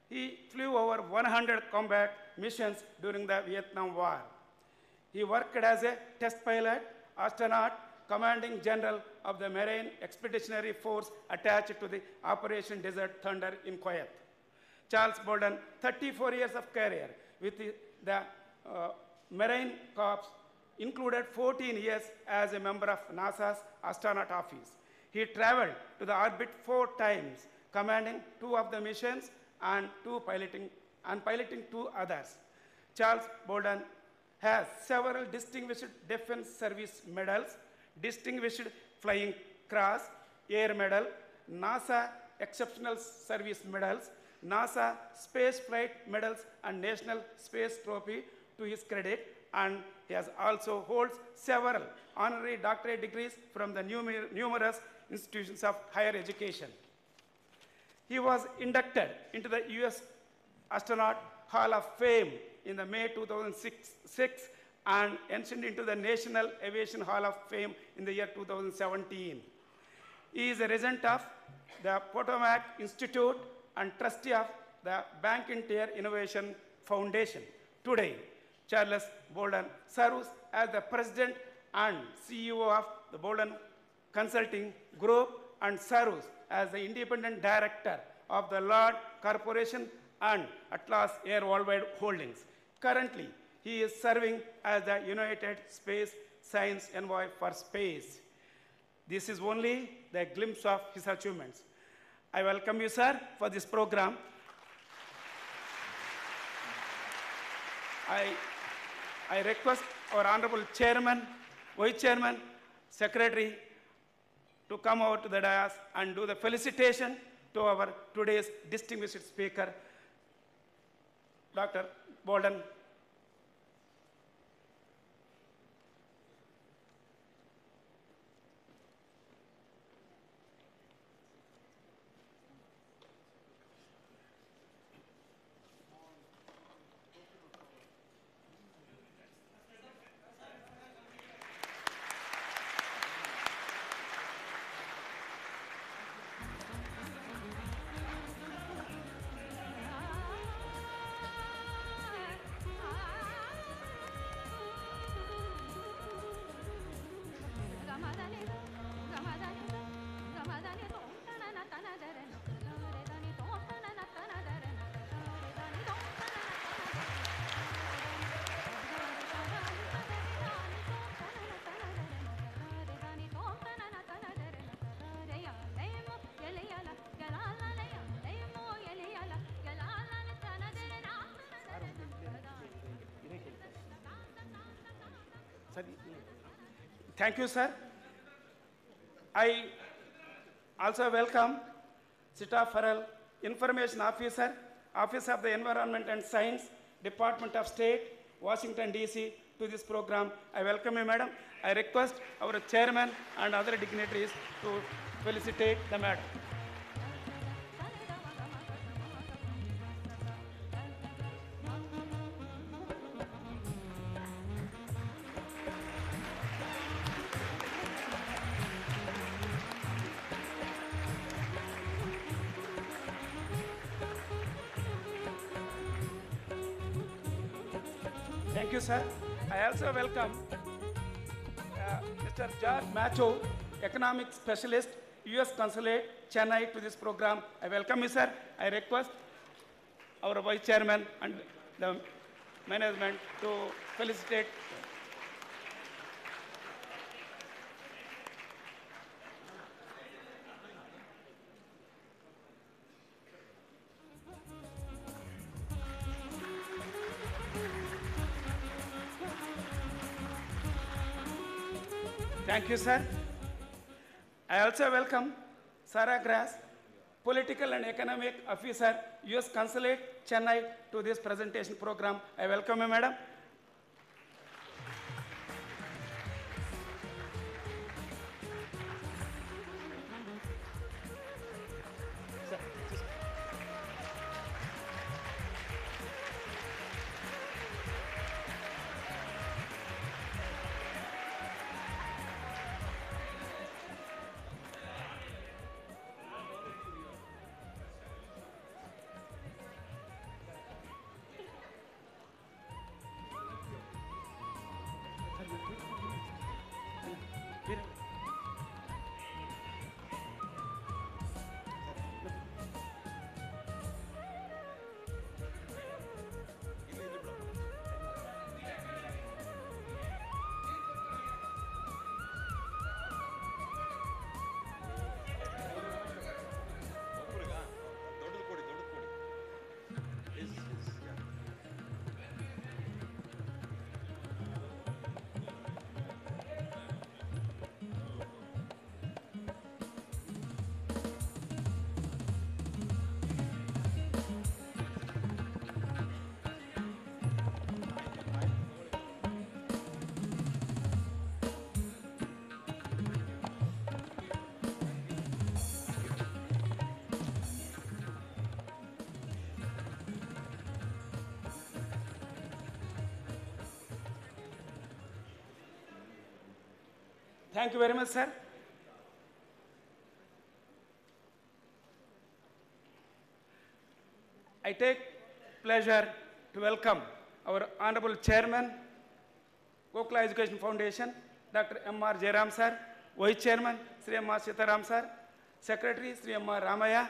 He flew over 100 combat missions during the Vietnam War. He worked as a test pilot, astronaut, commanding general of the Marine Expeditionary Force attached to the Operation Desert Thunder in Kuwait. Charles Bolden, 34 years of career with the Marine Corps, included 14 years as a member of NASA's astronaut office. He traveled to the orbit 4 times, commanding 2 of the missions and piloting 2 others. Charles Bolden has several distinguished defense service medals, Distinguished Flying Cross, Air Medal, NASA Exceptional Service Medals, NASA Space Flight Medals, and National Space Trophy to his credit, and he has also holds several honorary doctorate degrees from the numerous institutions of higher education. He was inducted into the U.S. Astronaut Hall of Fame in the May 2006 and entered into the National Aviation Hall of Fame in the year 2017. He is a resident of the Potomac Institute and trustee of the McIntyre Innovation Foundation. Today, Charles Bolden serves as the president and CEO of the Bolden Consulting Group and serves as the independent director of the Lord Corporation and Atlas Air Worldwide Holdings. Currently, he is serving as the United Space Science Envoy for Space. This is only the glimpse of his achievements. I welcome you, sir, for this program. I request our Honorable Chairman, Vice Chairman, Secretary to come over to the dais and do the felicitation to our today's distinguished speaker, Dr. Bolden. Thank you, sir. I also welcome Sita Farrell, Information Officer, Office of the Environment and Science, Department of State, Washington, D.C., to this program. I welcome you, madam. I request our chairman and other dignitaries to felicitate the madam. Thank you, sir. I also welcome Mr. George Macho, Economic Specialist, U.S. Consulate, Chennai, to this program. I welcome you, sir. I request our Vice Chairman and the management to felicitate. Thank you, sir. I also welcome Sarah Grass, Political and Economic Officer, U.S. Consulate, Chennai, to this presentation program. I welcome you, madam. Thank you very much, sir. I take pleasure to welcome our Honorable Chairman, Kokla Education Foundation, Dr. M.R. Jairam sir, Vice Chairman, Sri M.R. Sitaram sir, Secretary, Sri M.R. Ramaya,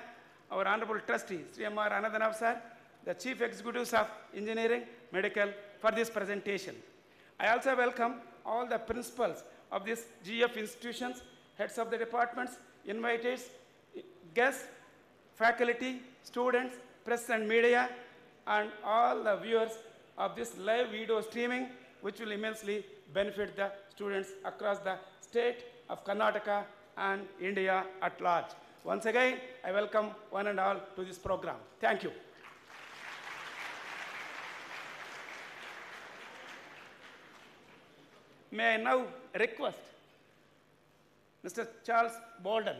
our Honorable Trustee, Sri M.R. Anandanav sir, the Chief Executives of Engineering, Medical, for this presentation. I also welcome all the principals of these GF institutions, heads of the departments, invitees, guests, faculty, students, press and media, and all the viewers of this live video streaming, which will immensely benefit the students across the state of Karnataka and India at large. Once again, I welcome one and all to this program. Thank you. May I now request Mr. Charles Bolden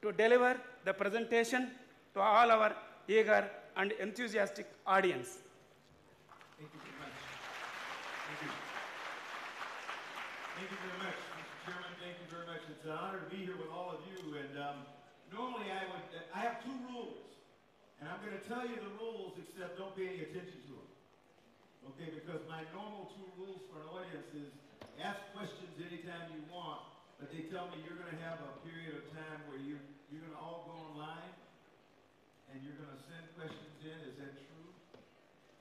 to deliver the presentation to all our eager and enthusiastic audience. Thank you very much. Thank you. Thank you very much, Mr. Chairman. Thank you very much. It's an honor to be here with all of you. And normally I have two rules. And I'm going to tell you the rules, except don't pay any attention to them. Okay, because my normal two rules for an audience is ask questions anytime you want, but they tell me you're going to have a period of time where you're going to all go online and you're going to send questions in. Is that true?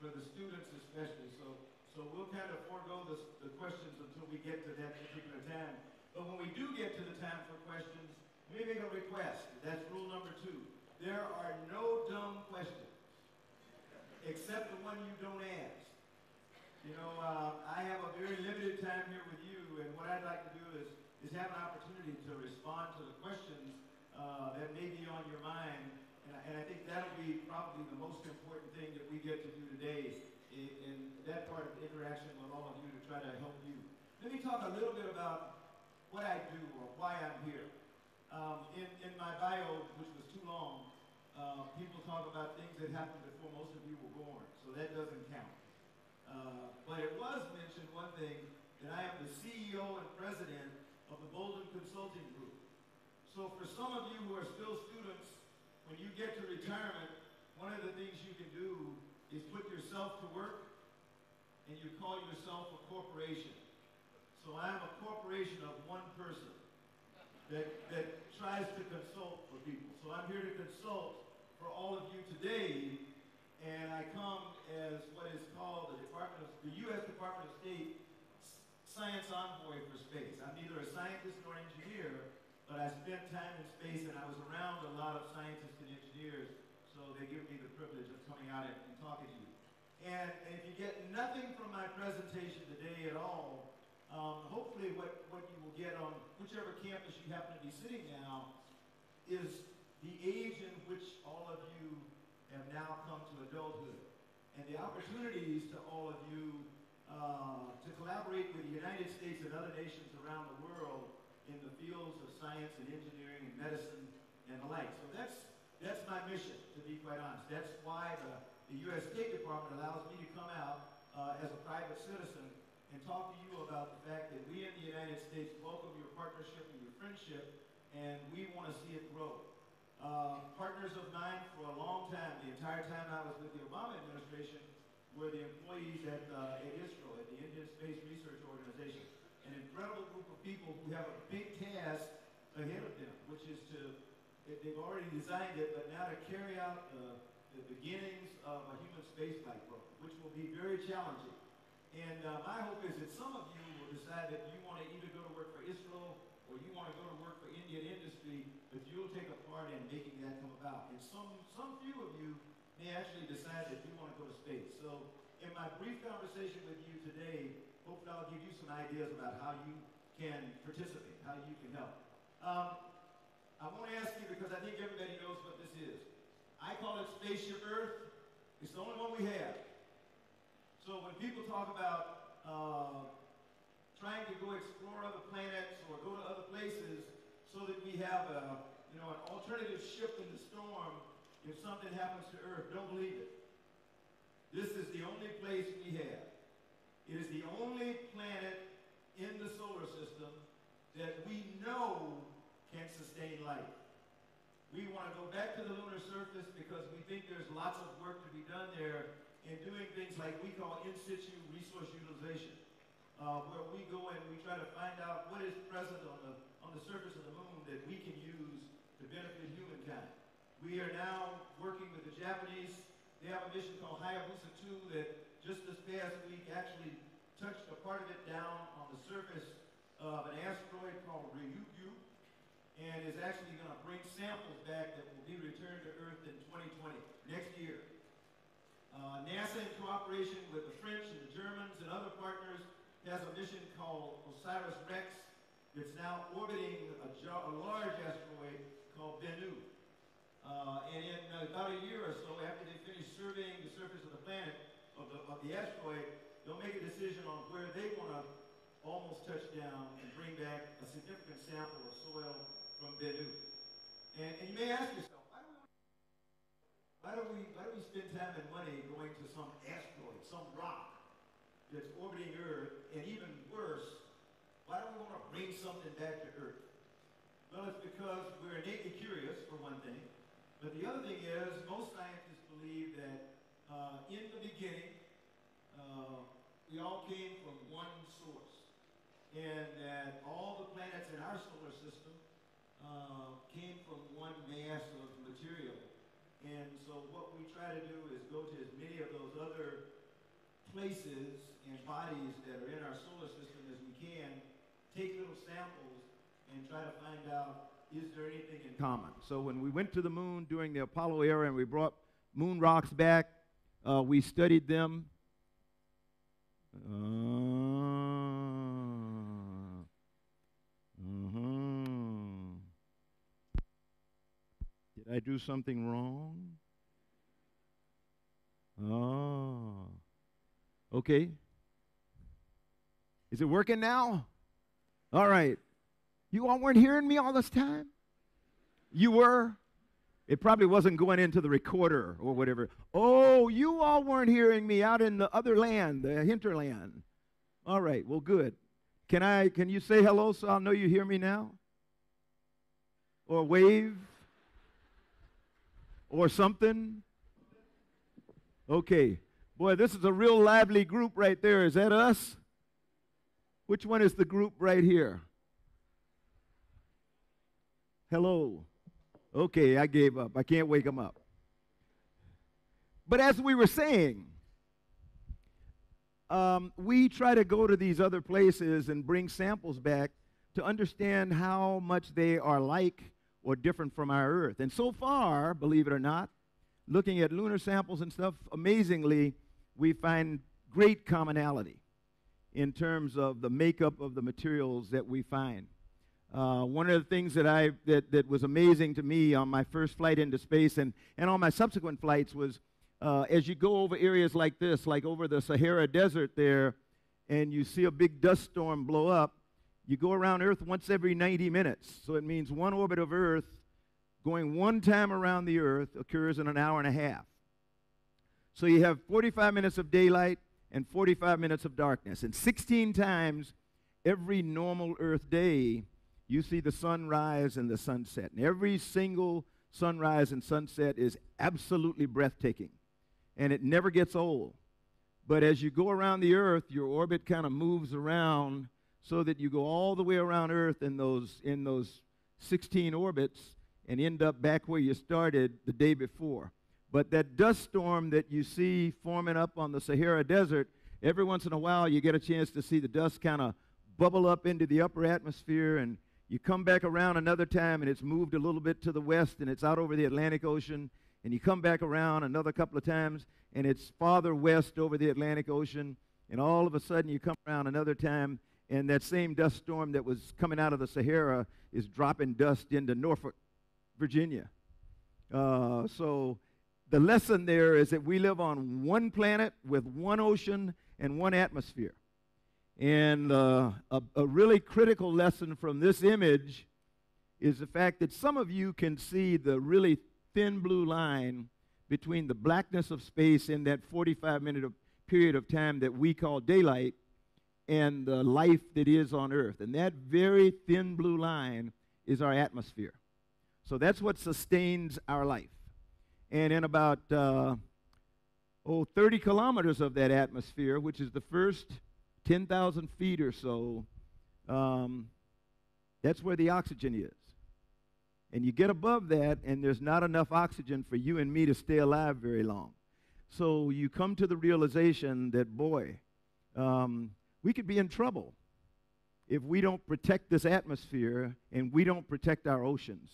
For the students especially. So we'll kind of forego the questions until we get to that particular time. But when we do get to the time for questions, let me make a request. That's rule number 2. There are no dumb questions, except the one you don't ask. You know, I have a very limited time here with you, and what I'd like to do is have an opportunity to respond to the questions that may be on your mind, and I think that'll be probably the most important thing that we get to do today in that part of the interaction with all of you to try to help you. Let me talk a little bit about what I do or why I'm here. In my bio, which was too long, people talk about things that happened before most of you were born, so that doesn't count. But it was mentioned one thing, that I am the CEO and president of the Bolden Consulting Group. So for some of you who are still students, when you get to retirement, one of the things you can do is put yourself to work, and you call yourself a corporation. So I'm a corporation of one person that tries to consult for people. So I'm here to consult for all of you today, and I come as what is called the U.S. Department of State Science Envoy for Space. I'm neither a scientist nor engineer, but I spent time in space, and I was around a lot of scientists and engineers, so they give me the privilege of coming out and talking to you. And if you get nothing from my presentation today at all, hopefully what you will get on whichever campus you happen to be sitting now is the age in which all of you have now come to adulthood, and the opportunities to all of you to collaborate with the United States and other nations around the world in the fields of science and engineering and medicine and the like. So that's my mission, to be quite honest. That's why the U.S. State Department allows me to come out as a private citizen and talk to you about the fact that we in the United States welcome your partnership and your friendship, and we want to see it grow. Partners of mine for a long time, the entire time I was with the Obama administration, were the employees at ISRO, at the Indian Space Research Organization. An incredible group of people who have a big task ahead of them, which is they've already designed it, but now to carry out the beginnings of a human spaceflight program, which will be very challenging. And my hope is that some of you will decide that you want to either go to work for ISRO or you want to go to work for Indian industry, but you'll take a part in making that come about. And some few of you may actually decide that you want to go to space. So in my brief conversation with you today, hopefully I'll give you some ideas about how you can participate, how you can help. I want to ask you, because I think everybody knows what this is. I call it Spaceship Earth. It's the only one we have. So when people talk about trying to go explore other planets or go to other places so that we have an alternative ship in the storm if something happens to Earth, don't believe it. This is the only place we have. It is the only planet in the solar system that we know can sustain life. We want to go back to the lunar surface because we think there's lots of work to be done there in doing things like we call in situ resource utilization, where we go and we try to find out what is present on the surface of the moon that we can use to benefit humankind. We are now working with the Japanese. They have a mission called Hayabusa 2 that just this past week actually touched a part of it down on the surface of an asteroid called Ryukyu, and is actually going to bring samples back that will be returned to Earth in 2020, next year. NASA, in cooperation with the French and the Germans and other partners, has a mission called OSIRIS-REx that's now orbiting a large asteroid called Bennu. And in about a year or so, after they finish surveying the surface of the planet, of the asteroid, they'll make a decision on where they want to almost touch down and bring back a significant sample of soil from Bennu. And you may ask yourself, why do we spend time and money going to some asteroid, some rock that's orbiting Earth, and even worse, why do we want to bring something back to Earth? Well, it's because we're innately curious, for one thing, but the other thing is most scientists believe that in the beginning, we all came from one source, and that all the planets in our solar system came from one mass of material. And so what we try to do is go to as many of those other places and bodies that are in our solar system as we can, take little samples, and try to find out, is there anything in common? So when we went to the moon during the Apollo era and we brought moon rocks back, we studied them. Did I do something wrong? Oh. Okay. Is it working now? All right. You all weren't hearing me all this time? You were? It probably wasn't going into the recorder or whatever. Oh, you all weren't hearing me out in the other land, the hinterland. All right, well, good. Can you say hello so I'll know you hear me now? Or wave? Or something? Okay. Boy, this is a real lively group right there. Is that us? Which one is the group right here? Hello. Okay, I gave up. I can't wake them up. But as we were saying, we try to go to these other places and bring samples back to understand how much they are like or different from our Earth. And so far, believe it or not, looking at lunar samples and stuff, amazingly, we find great commonality in terms of the makeup of the materials that we find. One of the things that was amazing to me on my first flight into space and on my subsequent flights was as you go over areas like this, like over the Sahara Desert there, and you see a big dust storm blow up, you go around Earth once every 90 minutes. So it means one orbit of Earth going one time around the Earth occurs in an hour and a half. So you have 45 minutes of daylight and 45 minutes of darkness. And 16 times every normal Earth day, you see the sunrise and the sunset. And every single sunrise and sunset is absolutely breathtaking. And it never gets old. But as you go around the Earth, your orbit kind of moves around so that you go all the way around Earth in those 16 orbits and end up back where you started the day before. But that dust storm that you see forming up on the Sahara Desert, every once in a while you get a chance to see the dust kind of bubble up into the upper atmosphere, and you come back around another time and it's moved a little bit to the west and it's out over the Atlantic Ocean, and you come back around another couple of times and it's farther west over the Atlantic Ocean, and all of a sudden you come around another time and that same dust storm that was coming out of the Sahara is dropping dust into Norfolk, Virginia. So the lesson there is that we live on one planet with one ocean and one atmosphere. And a really critical lesson from this image is the fact that some of you can see the really thin blue line between the blackness of space in that 45-minute period of time that we call daylight and the life that is on Earth. And that very thin blue line is our atmosphere. So that's what sustains our life. And in about 30 kilometers of that atmosphere, which is the first 10,000 feet or so, that's where the oxygen is. And you get above that, and there's not enough oxygen for you and me to stay alive very long. So you come to the realization that, boy, we could be in trouble if we don't protect this atmosphere and we don't protect our oceans.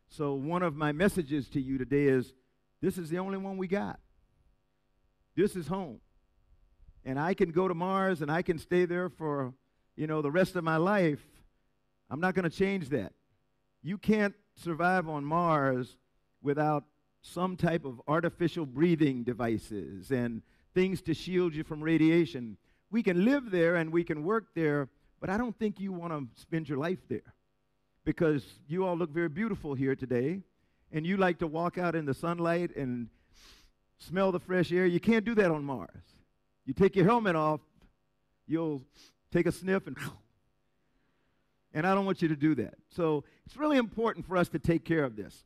So one of my messages to you today is, this is the only one we got. This is home. And I can go to Mars and I can stay there for, the rest of my life. I'm not going to change that. You can't survive on Mars without some type of artificial breathing devices and things to shield you from radiation. We can live there and we can work there, but I don't think you want to spend your life there, because you all look very beautiful here today, and you like to walk out in the sunlight and smell the fresh air. You can't do that on Mars. You take your helmet off, you'll take a sniff and I don't want you to do that. So it's really important for us to take care of this.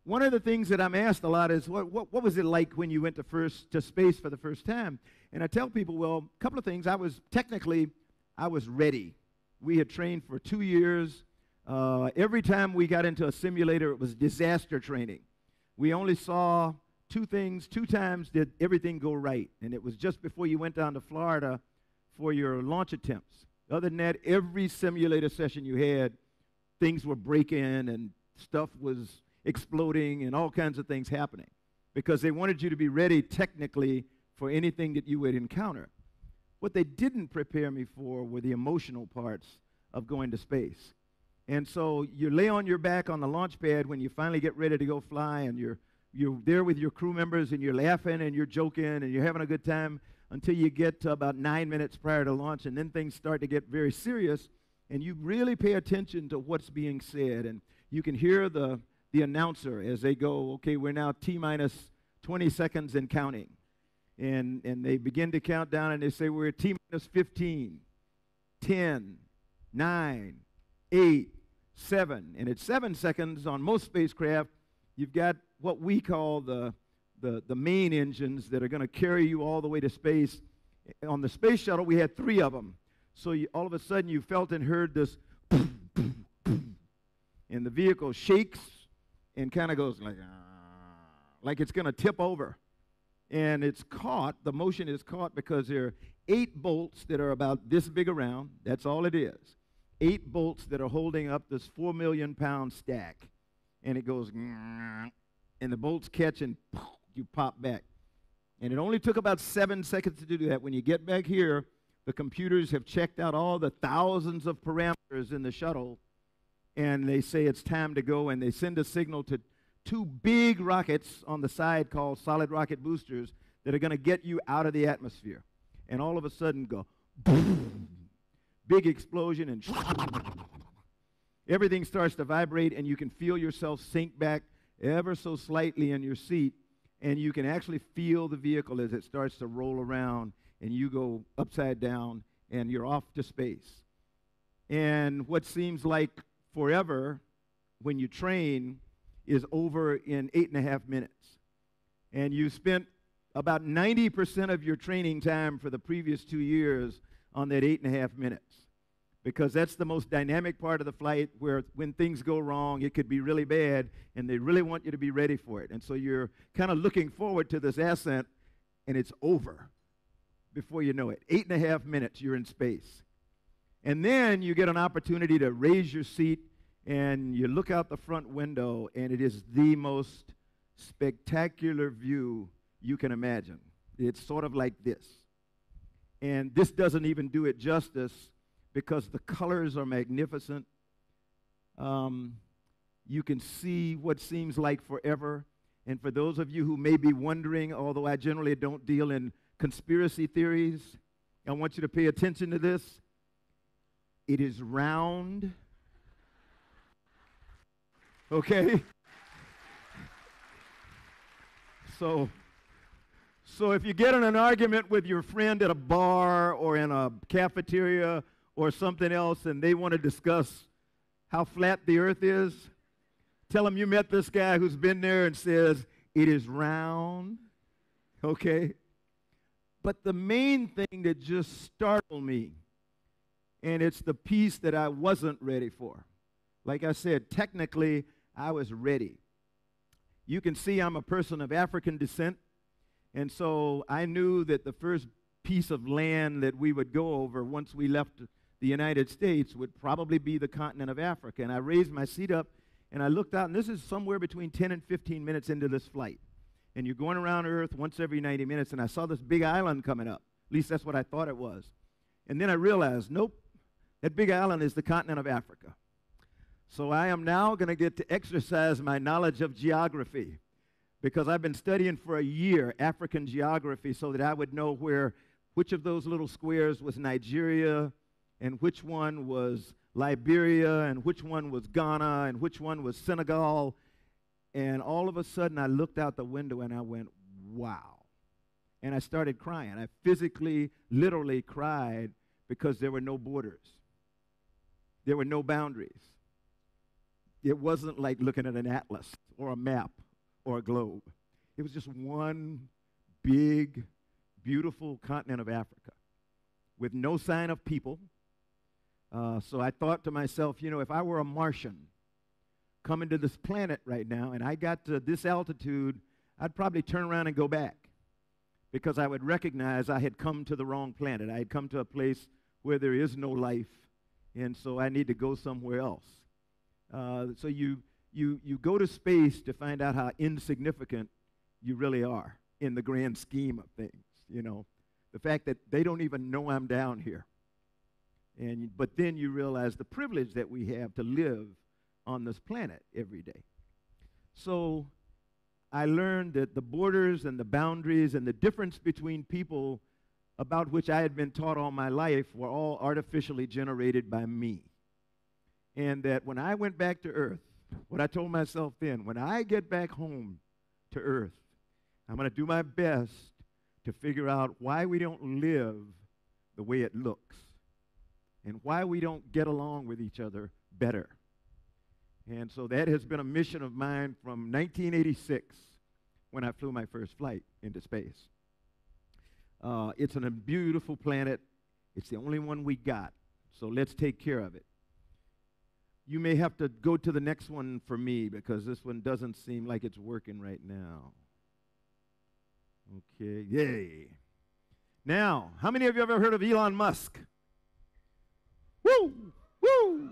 One of the things that I'm asked a lot is, what was it like when you went to space for the first time? And I tell people, well, a couple of things. I was ready. We had trained for 2 years. Every time we got into a simulator, it was disaster training. We only saw two things. 2 times did everything go right, and it was just before you went down to Florida for your launch attempts. Other than that, every simulator session you had, things were breaking and stuff was exploding and all kinds of things happening, because they wanted you to be ready technically for anything that you would encounter. What they didn't prepare me for were the emotional parts of going to space. And so you lay on your back on the launch pad when you finally get ready to go fly, and you're there with your crew members, and you're laughing and you're joking and you're having a good time until you get to about 9 minutes prior to launch, and then things start to get very serious, and you really pay attention to what's being said, and you can hear the announcer as they go, okay, we're now T-minus 20 seconds and counting. And they begin to count down, and they say, we're at T-minus 15, 10, 9, 8, 7. And at 7 seconds on most spacecraft, you've got what we call the main engines that are going to carry you all the way to space. On the space shuttle, we had 3 of them. So all of a sudden, you felt and heard this boom, boom, boom. And the vehicle shakes and kind of goes like it's going to tip over. And it's caught, the motion is caught because there are 8 bolts that are about this big around. That's all it is. 8 bolts that are holding up this 4 million pound stack. And it goes, and the bolts catch and you pop back. And it only took about 7 seconds to do that. When you get back here, the computers have checked out all the thousands of parameters in the shuttle, and they say it's time to go, and they send a signal to 2 big rockets on the side called solid rocket boosters that are going to get you out of the atmosphere. And all of a sudden go, boom, big explosion, and everything starts to vibrate, and you can feel yourself sink back ever so slightly in your seat, and you can actually feel the vehicle as it starts to roll around, and you go upside down, and you're off to space. And what seems like forever when you train is over in 8.5 minutes. And you spent about 90% of your training time for the previous 2 years on that 8.5 minutes, because that's the most dynamic part of the flight, where when things go wrong, it could be really bad, and they really want you to be ready for it. And so you're kind of looking forward to this ascent, and it's over before you know it. 8.5 minutes, you're in space. And then you get an opportunity to raise your seat, and you look out the front window, and it is the most spectacular view you can imagine. It's sort of like this. And this doesn't even do it justice, because the colors are magnificent. You can see what seems like forever. And for those of you who may be wondering, although I generally don't deal in conspiracy theories, I want you to pay attention to this. It is round. Okay? So if you get in an argument with your friend at a bar or in a cafeteria or something else and they want to discuss how flat the earth is, tell them you met this guy who's been there and says, it is round, okay? But the main thing that just startled me, and it's the piece that I wasn't ready for. Like I said, technically, I was ready. You can see I'm a person of African descent, and so I knew that the first piece of land that we would go over once we left the United States would probably be the continent of Africa. And I raised my seat up, and I looked out, and this is somewhere between 10 and 15 minutes into this flight. And you're going around Earth once every 90 minutes, and I saw this big island coming up. At least that's what I thought it was. And then I realized, nope, that big island is the continent of Africa. So I am now going to get to exercise my knowledge of geography, because I've been studying for a year African geography so that I would know which of those little squares was Nigeria, and which one was Liberia, and which one was Ghana, and which one was Senegal. And all of a sudden, I looked out the window and I went, wow. And I started crying. I physically, literally cried because there were no borders. There were no boundaries. It wasn't like looking at an atlas or a map or a globe. It was just one big, beautiful continent of Africa with no sign of people. So I thought to myself, you know, if I were a Martian coming to this planet right now and I got to this altitude, I'd probably turn around and go back, because I would recognize I had come to the wrong planet. I had come to a place where there is no life, and so I need to go somewhere else. So you go to space to find out how insignificant you really are in the grand scheme of things, you know. The fact that they don't even know I'm down here. But then you realize the privilege that we have to live on this planet every day. So I learned that the borders and the boundaries and the difference between people about which I had been taught all my life were all artificially generated by me. And that when I went back to Earth, what I told myself then, when I get back home to Earth, I'm going to do my best to figure out why we don't live the way it looks and why we don't get along with each other better. And so that has been a mission of mine from 1986, when I flew my first flight into space. It's a beautiful planet. It's the only one we got, so let's take care of it. You may have to go to the next one for me, because this one doesn't seem like it's working right now. Okay, yay. Now, how many of you have ever heard of Elon Musk? Woo! Woo!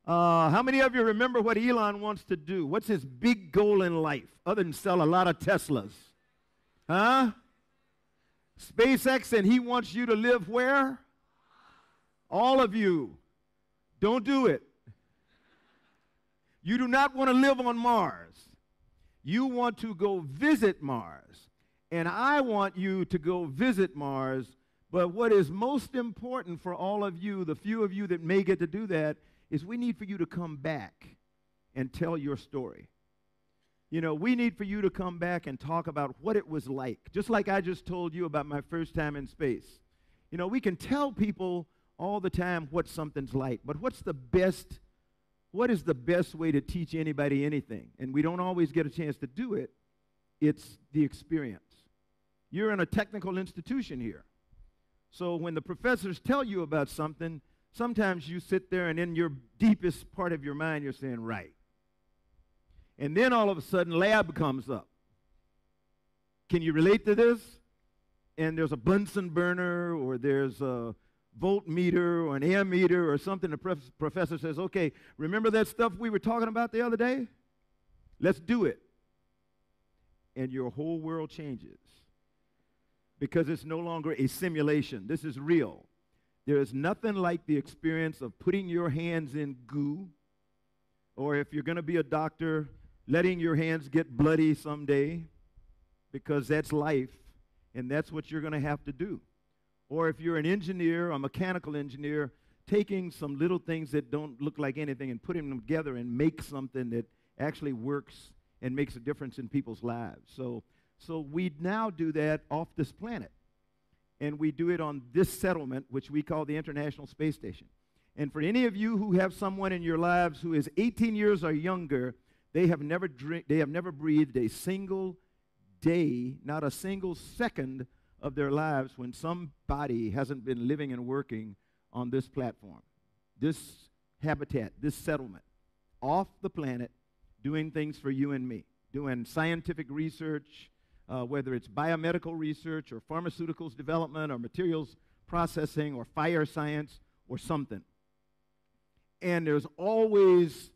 How many of you remember what Elon wants to do? What's his big goal in life, other than sell a lot of Teslas? Huh? SpaceX, and he wants you to live where? All of you. Don't do it. You do not want to live on Mars. You want to go visit Mars. And I want you to go visit Mars. But what is most important for all of you, the few of you that may get to do that, is we need for you to come back and tell your story. You know, we need for you to come back and talk about what it was like, just like I just told you about my first time in space. You know, we can tell people all the time what something's like, but what is the best way to teach anybody anything? And we don't always get a chance to do it. It's the experience. You're in a technical institution here. So when the professors tell you about something, sometimes you sit there and in your deepest part of your mind, you're saying, right. And then all of a sudden, lab comes up. Can you relate to this? And there's a Bunsen burner, or there's a voltmeter, or an ammeter, or something. The professor says, okay, remember that stuff we were talking about the other day? Let's do it. And your whole world changes, because it's no longer a simulation. This is real. There is nothing like the experience of putting your hands in goo, or if you're going to be a doctor, letting your hands get bloody someday, because that's life, and that's what you're going to have to do. Or if you're an engineer, a mechanical engineer, taking some little things that don't look like anything and putting them together and make something that actually works and makes a difference in people's lives. So So we now do that off this planet. And we do it on this settlement, which we call the International Space Station. And for any of you who have someone in your lives who is 18 years or younger, they have never breathed a single day, not a single second of their lives when somebody hasn't been living and working on this platform, this habitat, this settlement, off the planet, doing things for you and me, doing scientific research, whether it's biomedical research or pharmaceuticals development or materials processing or fire science or something. And there's always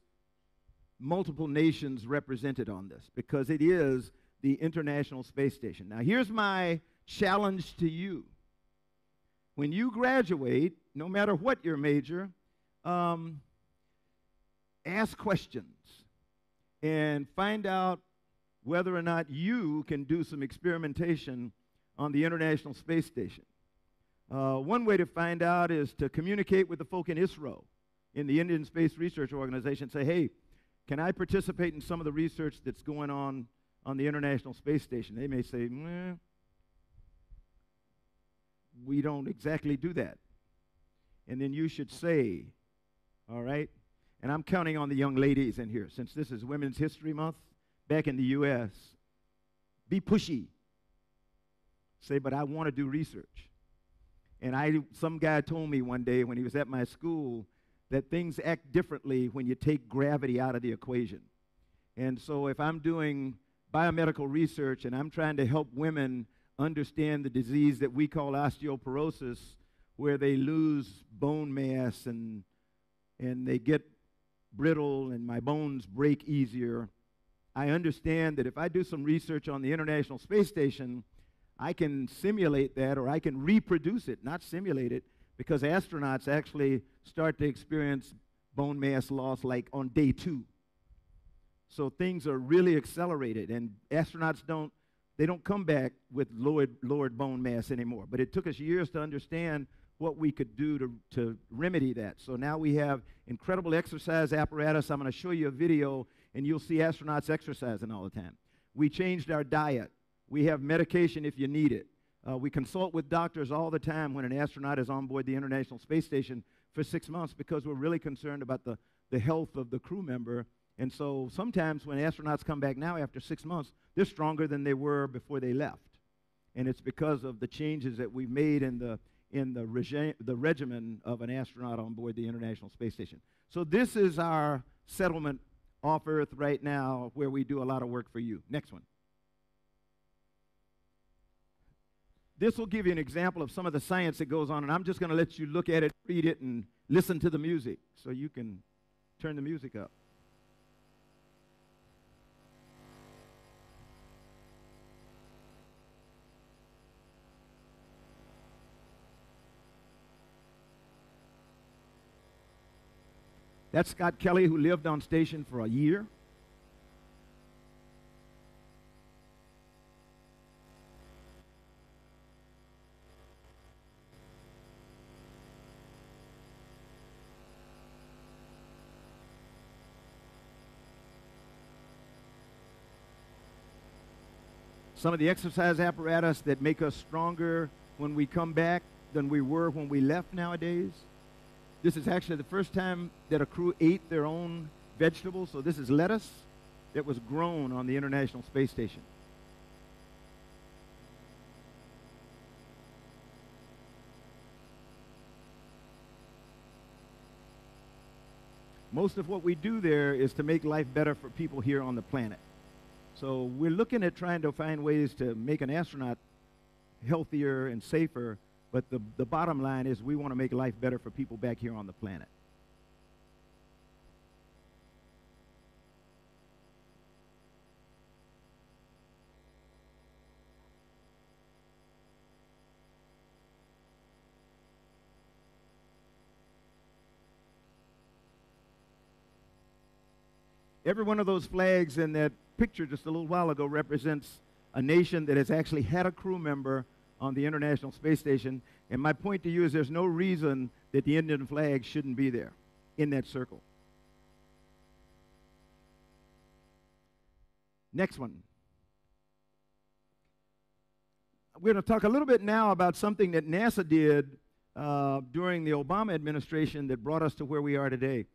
multiple nations represented on this because it is the International Space Station. Now, here's my challenge to you. When you graduate, no matter what your major, ask questions and find out whether or not you can do some experimentation on the International Space Station. One way to find out is to communicate with the folk in ISRO, in the Indian Space Research Organization, say, hey, can I participate in some of the research that's going on the International Space Station? They may say, we don't exactly do that. And then you should say, all right, and I'm counting on the young ladies in here, since this is Women's History Month back in the U.S., be pushy. Say, but I want to do research. And some guy told me one day when he was at my school that things act differently when you take gravity out of the equation. And so if I'm doing biomedical research and I'm trying to help women understand the disease that we call osteoporosis, where they lose bone mass and they get brittle and my bones break easier, I understand that if I do some research on the International Space Station, I can simulate that, or I can reproduce it, not simulate it, because astronauts actually start to experience bone mass loss like on day 2. So things are really accelerated, and astronauts don't come back with lowered bone mass anymore. But it took us years to understand what we could do to remedy that. So now we have incredible exercise apparatus. I'm going to show you a video, and you'll see astronauts exercising all the time. We changed our diet. We have medication if you need it. We consult with doctors all the time when an astronaut is on board the International Space Station for 6 months because we're really concerned about the health of the crew member. And so sometimes when astronauts come back now after 6 months, they're stronger than they were before they left. And it's because of the changes that we've made in the regimen of an astronaut on board the International Space Station. So this is our settlement off Earth right now where we do a lot of work for you. Next one. This will give you an example of some of the science that goes on, and I'm just going to let you look at it, read it, and listen to the music so you can turn the music up. That's Scott Kelly, who lived on station for a year. Some of the exercise apparatus that make us stronger when we come back than we were when we left nowadays. This is actually the first time that a crew ate their own vegetables. So this is lettuce that was grown on the International Space Station. Most of what we do there is to make life better for people here on the planet. So we're looking at trying to find ways to make an astronaut healthier and safer, but the bottom line is we want to make life better for people back here on the planet. Every one of those flags in that picture just a little while ago represents a nation that has actually had a crew member on the International Space Station. And my point to you is there's no reason that the Indian flag shouldn't be there in that circle. Next one. we're going to talk a little bit now about something that NASA did during the Obama administration that brought us to where we are today.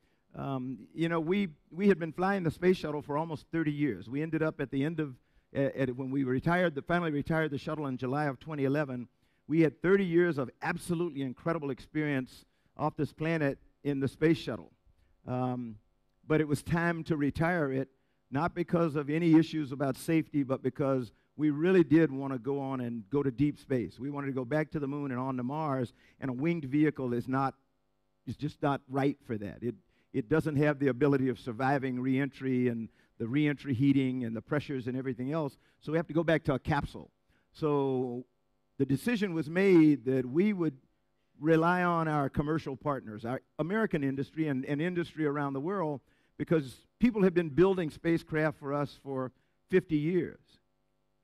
You know, we had been flying the space shuttle for almost 30 years. We ended up at the end of, when we retired, finally retired the shuttle in July of 2011, we had 30 years of absolutely incredible experience off this planet in the space shuttle. But it was time to retire it, not because of any issues about safety, but because we really did want to go on and go to deep space. We wanted to go back to the moon and on to Mars, and a winged vehicle is just not right for that. It doesn't have the ability of surviving reentry and the reentry heating and the pressures and everything else, so we have to go back to a capsule. So the decision was made that we would rely on our commercial partners, our American industry and industry around the world, because people have been building spacecraft for us for 50 years,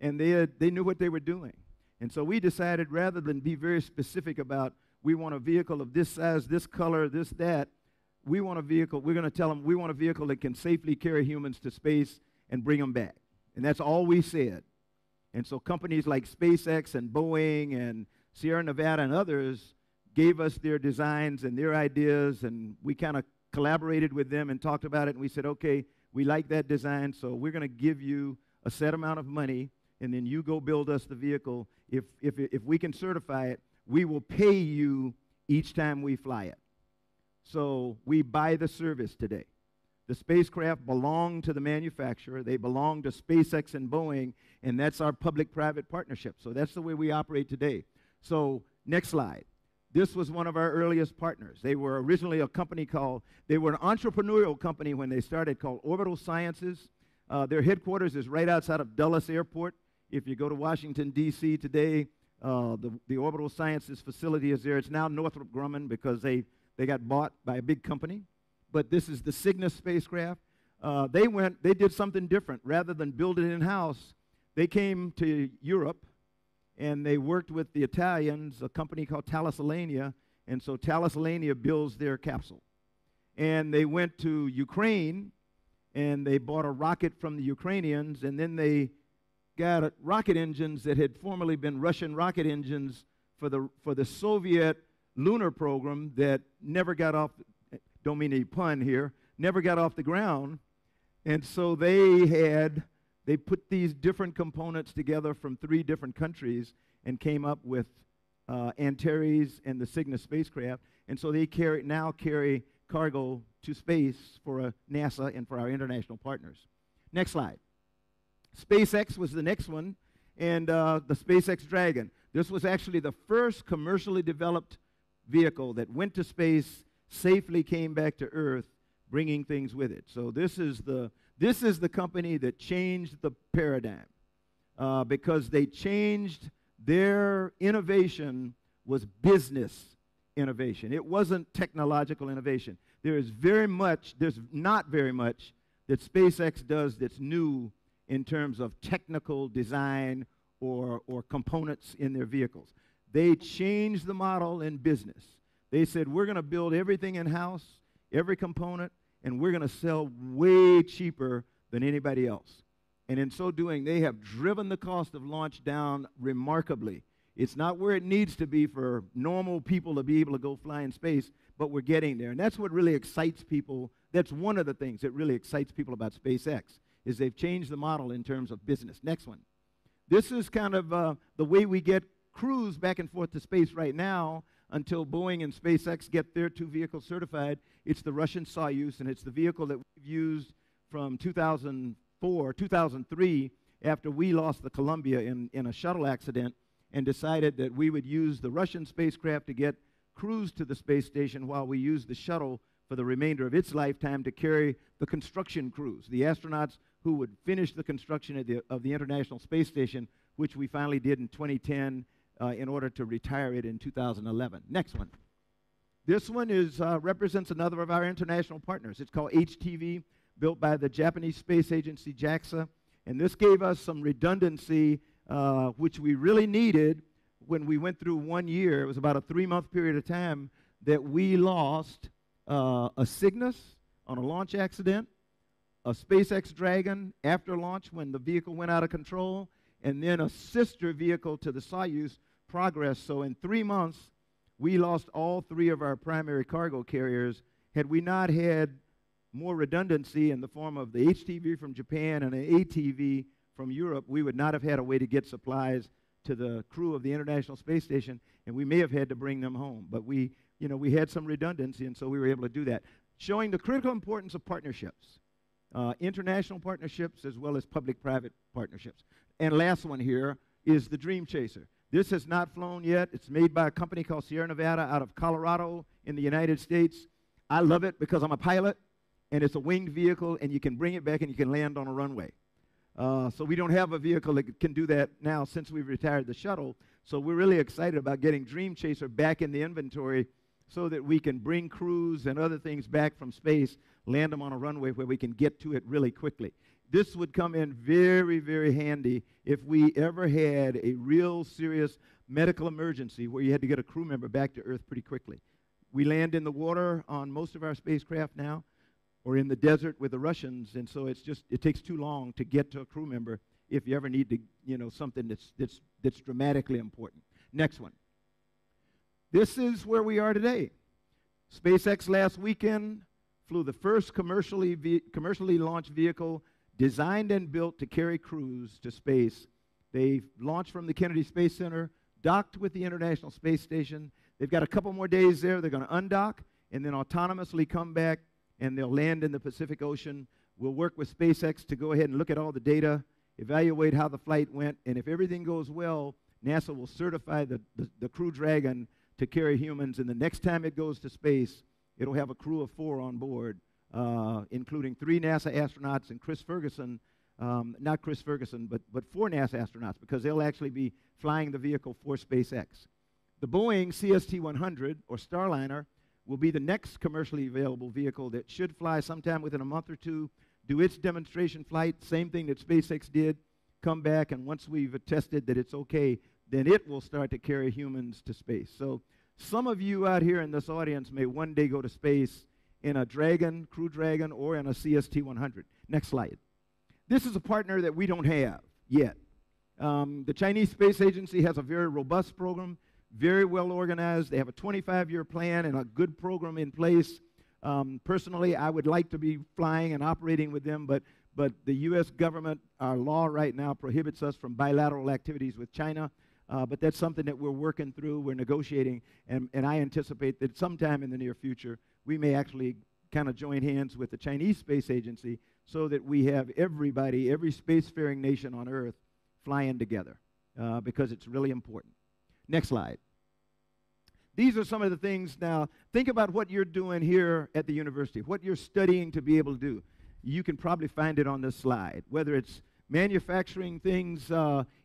and they knew what they were doing. And so we decided, rather than be very specific about, we want a vehicle of this size, this color, this, that, we want a vehicle, we're going to tell them we want a vehicle that can safely carry humans to space and bring them back. And that's all we said. And so companies like SpaceX and Boeing and Sierra Nevada and others gave us their designs and their ideas, and we kind of collaborated with them and talked about it, and we said, okay, we like that design, so we're going to give you a set amount of money, and then you go build us the vehicle. If we can certify it, we will pay you each time we fly it. So we buy the service today. The spacecraft belong to the manufacturer. They belong to SpaceX and Boeing, and that's our public-private partnership. So that's the way we operate today. So next slide. This was one of our earliest partners. They were originally a company they were an entrepreneurial company when they started, called Orbital Sciences. Their headquarters is right outside of Dulles Airport. If you go to Washington, D.C. today, the Orbital Sciences facility is there. It's now Northrop Grumman because they got bought by a big company. But this is the Cygnus spacecraft. They did something different. Rather than build it in-house, they came to Europe, and they worked with the Italians, a company called Thales Alenia, and so Thales Alenia builds their capsule. And they went to Ukraine, and they bought a rocket from the Ukrainians, and then they got rocket engines that had formerly been Russian rocket engines for the Soviet lunar program that never got off, don't mean any pun here, never got off the ground. And so they put these different components together from 3 different countries and came up with Antares and the Cygnus spacecraft. And so they now carry cargo to space for NASA and for our international partners. Next slide. SpaceX was the next one, and the SpaceX Dragon. This was actually the first commercially developed vehicle that went to space, safely came back to Earth, bringing things with it. So this is the company that changed the paradigm because they changed their innovation was business innovation. It wasn't technological innovation. There's not very much that SpaceX does that's new in terms of technical design or components in their vehicles. They changed the model in business. They said, we're going to build everything in-house, every component, and we're going to sell way cheaper than anybody else. And in so doing, they have driven the cost of launch down remarkably. It's not where it needs to be for normal people to be able to go fly in space, but we're getting there. And that's what really excites people. That's one of the things that really excites people about SpaceX, is they've changed the model in terms of business. Next one. This is kind of the way we get crews back and forth to space right now until Boeing and SpaceX get their 2 vehicles certified. It's the Russian Soyuz, and it's the vehicle that we've used from 2003, after we lost the Columbia in a shuttle accident, and decided that we would use the Russian spacecraft to get crews to the space station while we used the shuttle for the remainder of its lifetime to carry the construction crews, the astronauts who would finish the construction of the International Space Station, which we finally did in 2010 in order to retire it in 2011. Next one. This one represents another of our international partners. It's called HTV, built by the Japanese Space Agency, JAXA. And this gave us some redundancy, which we really needed when we went through 1 year. It was about a 3-month period of time that we lost a Cygnus on a launch accident, a SpaceX Dragon after launch when the vehicle went out of control, and then a sister vehicle to the Soyuz Progress. So in 3 months, we lost all 3 of our primary cargo carriers. Had we not had more redundancy in the form of the HTV from Japan and an ATV from Europe, we would not have had a way to get supplies to the crew of the International Space Station, and we may have had to bring them home. But we had some redundancy, and so we were able to do that, showing the critical importance of partnerships, international partnerships as well as public-private partnerships. And last one here is the Dream Chaser. This has not flown yet. It's made by a company called Sierra Nevada out of Colorado in the United States. I love it because I'm a pilot, and it's a winged vehicle, and you can bring it back and you can land on a runway. So we don't have a vehicle that can do that now since we've retired the shuttle. So we're really excited about getting Dream Chaser back in the inventory so that we can bring crews and other things back from space, land them on a runway where we can get to it really quickly. This would come in very, very handy if we ever had a real serious medical emergency where you had to get a crew member back to Earth pretty quickly. We land in the water on most of our spacecraft now, or in the desert with the Russians, and so it takes too long to get to a crew member if you ever need to, something that's dramatically important. Next one. This is where we are today. SpaceX last weekend flew the first commercially launched vehicle designed and built to carry crews to space. They launched from the Kennedy Space Center, docked with the International Space Station. They've got a couple more days there. They're going to undock and then autonomously come back, and they'll land in the Pacific Ocean. We'll work with SpaceX to go ahead and look at all the data, evaluate how the flight went, and if everything goes well, NASA will certify the Crew Dragon to carry humans, and the next time it goes to space, it'll have a crew of 4 on board, including 3 NASA astronauts and Chris Ferguson, not Chris Ferguson, but 4 NASA astronauts, because they'll actually be flying the vehicle for SpaceX. The Boeing CST-100, or Starliner, will be the next commercially available vehicle that should fly sometime within a month or 2, do its demonstration flight, same thing that SpaceX did, come back, and once we've attested that it's okay, then it will start to carry humans to space. So some of you out here in this audience may one day go to space in a Dragon, Crew Dragon, or in a CST-100. Next slide. This is a partner that we don't have yet. The Chinese Space Agency has a very robust program, very well organized. They have a 25-year plan and a good program in place. Personally, I would like to be flying and operating with them, but the U.S. government, our law right now prohibits us from bilateral activities with China. But that's something that we're working through, we're negotiating, and I anticipate that sometime in the near future, we may actually kind of join hands with the Chinese Space Agency so that we have everybody, every spacefaring nation on Earth flying together, because it's really important. Next slide. These are some of the things now. Think about what you're doing here at the university, what you're studying to be able to do. You can probably find it on this slide, whether it's manufacturing things,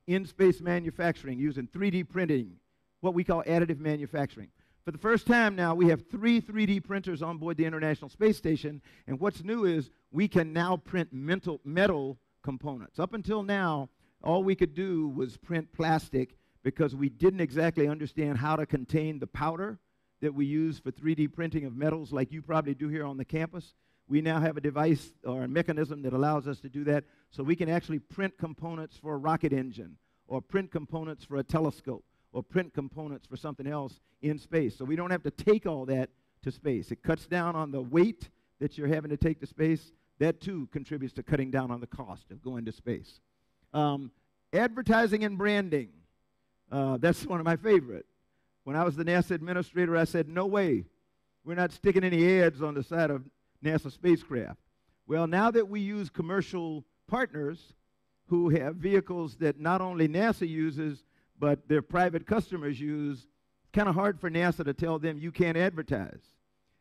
in-space manufacturing using 3D printing, what we call additive manufacturing. For the first time now, we have 3 3D printers on board the International Space Station, and what's new is we can now print metal components. Up until now, all we could do was print plastic because we didn't exactly understand how to contain the powder that we use for 3D printing of metals like you probably do here on the campus. We now have a device or a mechanism that allows us to do that, so we can actually print components for a rocket engine, or print components for a telescope, or print components for something else in space. So we don't have to take all that to space. It cuts down on the weight that you're having to take to space. That, too, contributes to cutting down on the cost of going to space. Advertising and branding. That's one of my favorite. When I was the NASA administrator, I said, no way. We're not sticking any ads on the side of NASA spacecraft. Well, now that we use commercial partners who have vehicles that not only NASA uses, but their private customers use, it's kind of hard for NASA to tell them you can't advertise.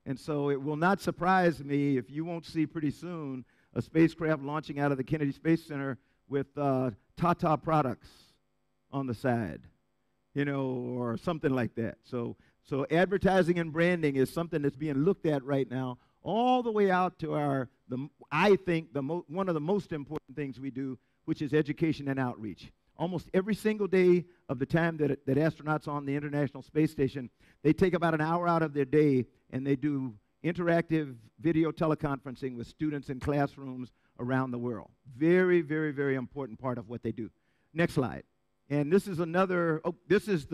And so it will not surprise me if you won't see pretty soon a spacecraft launching out of the Kennedy Space Center with Tata products on the side, or something like that. So advertising and branding is something that's being looked at right now, all the way out to I think, one of the most important things we do, which is education and outreach. Almost every single day of the time that astronauts on the International Space Station, they take about an hour out of their day and they do interactive video teleconferencing with students in classrooms around the world. Very, very, very important part of what they do. Next slide. And this is another, this is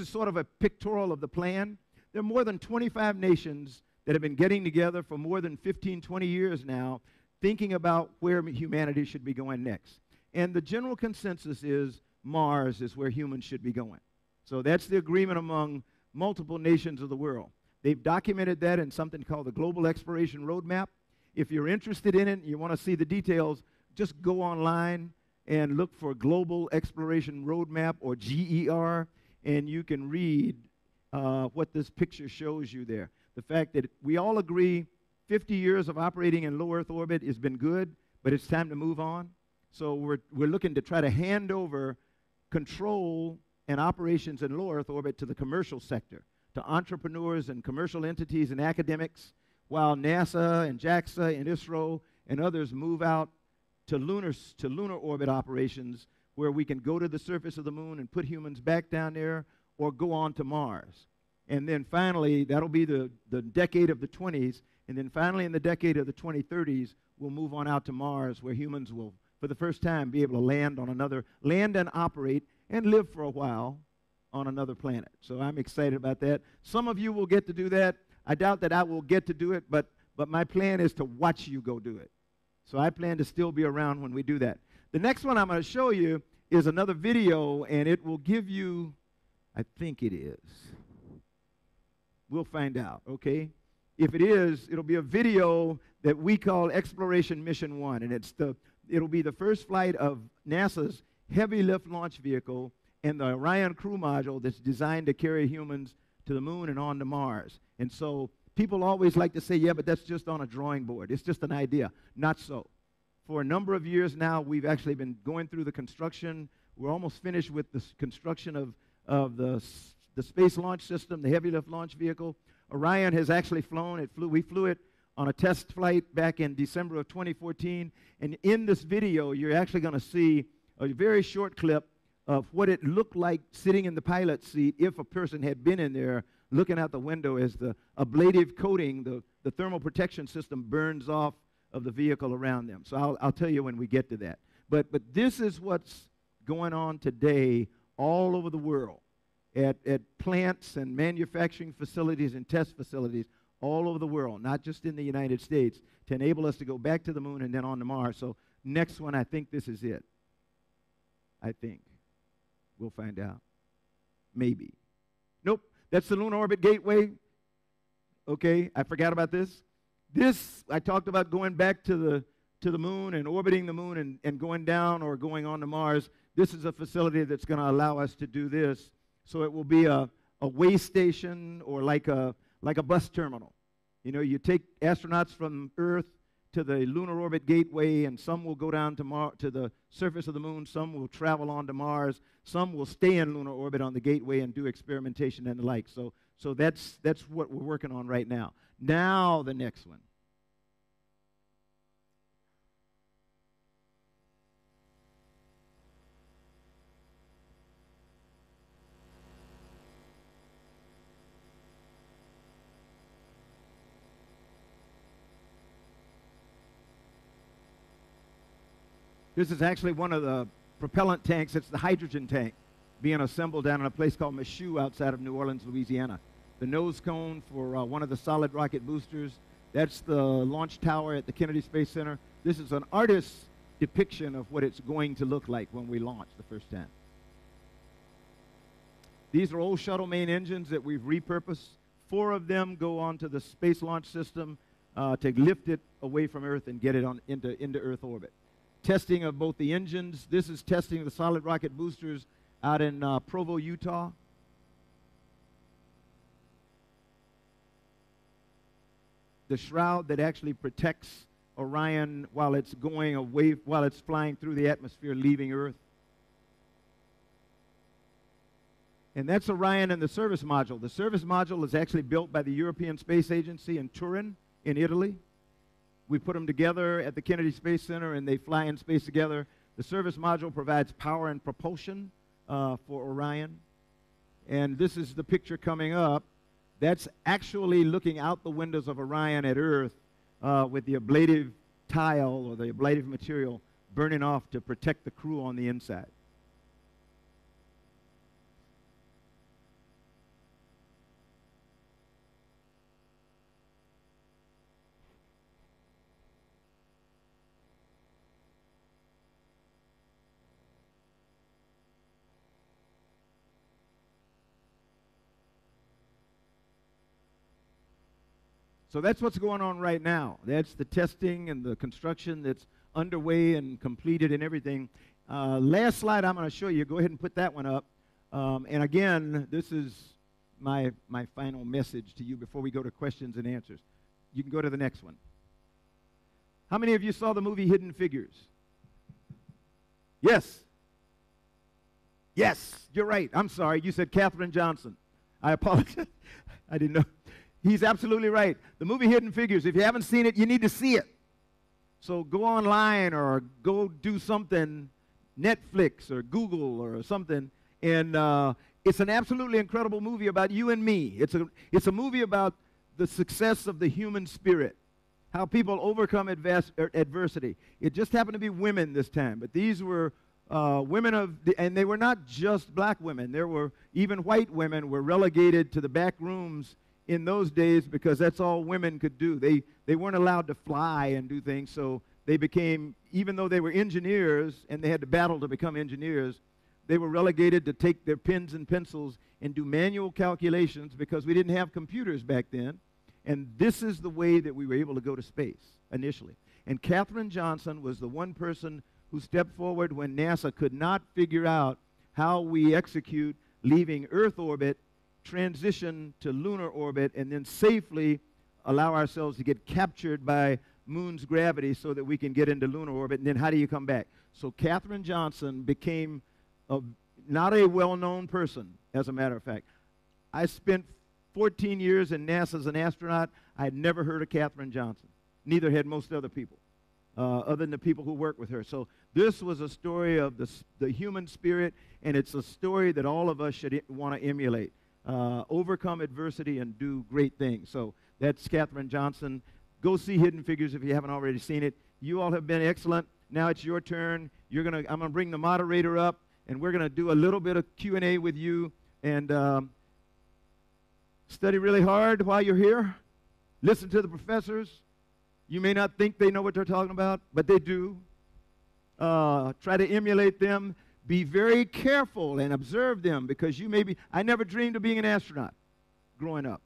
sort of a pictorial of the plan. There are more than 25 nations that have been getting together for more than 15, 20 years now, thinking about where humanity should be going next. And the general consensus is Mars is where humans should be going. So that's the agreement among multiple nations of the world. They've documented that in something called the Global Exploration Roadmap. If you're interested in it and you want to see the details, just go online and look for Global Exploration Roadmap, or GER, and you can read what this picture shows you there. The fact that we all agree 50 years of operating in low Earth orbit has been good, but it's time to move on. So we're looking to try to hand over control and operations in low Earth orbit to the commercial sector, to entrepreneurs and commercial entities and academics, while NASA and JAXA and ISRO and others move out to lunar orbit operations, where we can go to the surface of the moon and put humans back down there, or go on to Mars. And then finally, that'll be the decade of the 20s, and then finally in the decade of the 2030s, we'll move on out to Mars, where humans will, for the first time, be able to land and operate and live for a while on another planet. So I'm excited about that. Some of you will get to do that. I doubt that I will get to do it, but my plan is to watch you go do it. So I plan to still be around when we do that. The next one I'm going to show you is another video, and it will give you, I think it is. We'll find out, okay? If it is, it'll be a video that we call Exploration Mission 1, and it'll be the first flight of NASA's Heavy Lift Launch Vehicle and the Orion Crew Module that's designed to carry humans to the moon and on to Mars. And so people always like to say, yeah, but that's just on a drawing board. It's just an idea. Not so. For a number of years now, we've actually been going through the construction. We're almost finished with the construction of the Space Launch System, the Heavy Lift Launch Vehicle. Orion has actually flown. We flew it on a test flight back in December of 2014. And in this video, you're actually going to see a very short clip of what it looked like sitting in the pilot's seat if a person had been in there looking out the window as the ablative coating, the thermal protection system, burns off of the vehicle around them. So I'll tell you when we get to that. But this is what's going on today all over the world at plants and manufacturing facilities and test facilities all over the world, not just in the United States, to enable us to go back to the moon and then on to Mars. So next one, I think this is it. I think. We'll find out. Maybe. Nope. That's the Lunar Orbit Gateway. Okay, I forgot about this. This, I talked about going back to the moon and orbiting the moon and going down or going on to Mars. This is a facility that's going to allow us to do this. So it will be a way station, or like a bus terminal. You know, you take astronauts from Earth to the Lunar Orbit Gateway, and some will go down to the surface of the moon, some will travel on to Mars, some will stay in lunar orbit on the Gateway and do experimentation and the like. So that's what we're working on right now. Now the next one. This is actually one of the propellant tanks. It's the hydrogen tank being assembled down in a place called Michoud outside of New Orleans, Louisiana. The nose cone for one of the solid rocket boosters. That's the launch tower at the Kennedy Space Center. This is an artist's depiction of what it's going to look like when we launch the first time. These are old shuttle main engines that we've repurposed. 4 of them go onto the Space Launch System to lift it away from Earth and get it into Earth orbit. Testing of both the engines. This is testing the solid rocket boosters out in Provo, Utah. The shroud that actually protects Orion while it's going away, while it's flying through the atmosphere, leaving Earth. And that's Orion and the service module. The service module is actually built by the European Space Agency in Turin, in Italy. We put them together at the Kennedy Space Center, and they fly in space together. The service module provides power and propulsion for Orion. And this is the picture coming up. That's actually looking out the windows of Orion at Earth with the ablative tile or the ablative material burning off to protect the crew on the inside. So that's what's going on right now. That's the testing and the construction that's underway and completed and everything. Last slide I'm going to show you. Go ahead and put that one up. And again, this is my final message to you before we go to questions and answers. You can go to the next one. How many of you saw the movie Hidden Figures? Yes. Yes, you're right. I'm sorry. You said Katherine Johnson. I apologize. I didn't know. He's absolutely right. The movie Hidden Figures, if you haven't seen it, you need to see it. So go online or go do something, Netflix or Google or something, and it's an absolutely incredible movie about you and me. It's a movie about the success of the human spirit, how people overcome adversity. It just happened to be women this time, but these were women and they were not just black women. There were even white women were relegated to the back rooms in those days because that's all women could do. They weren't allowed to fly and do things, so they became, even though they were engineers and they had to battle to become engineers, they were relegated to take their pens and pencils and do manual calculations because we didn't have computers back then. And this is the way that we were able to go to space initially. And Katherine Johnson was the one person who stepped forward when NASA could not figure out how we execute leaving Earth orbit, transition to lunar orbit, and then safely allow ourselves to get captured by moon's gravity so that we can get into lunar orbit, and then how do you come back? So Katherine Johnson became not a well-known person, as a matter of fact. I spent 14 years in NASA as an astronaut. I had never heard of Katherine Johnson. Neither had most other people, other than the people who work with her. So this was a story of the human spirit, and it's a story that all of us should want to emulate. Overcome adversity and do great things. So that's Katherine Johnson. Go see Hidden Figures if you haven't already seen it. You all have been excellent. Now it's your turn. I'm going to bring the moderator up, and we're going to do a little bit of Q&A with you, and study really hard while you're here. Listen to the professors. You may not think they know what they're talking about, but they do. Try to emulate them. Be very careful and observe them because you may be. I never dreamed of being an astronaut growing up.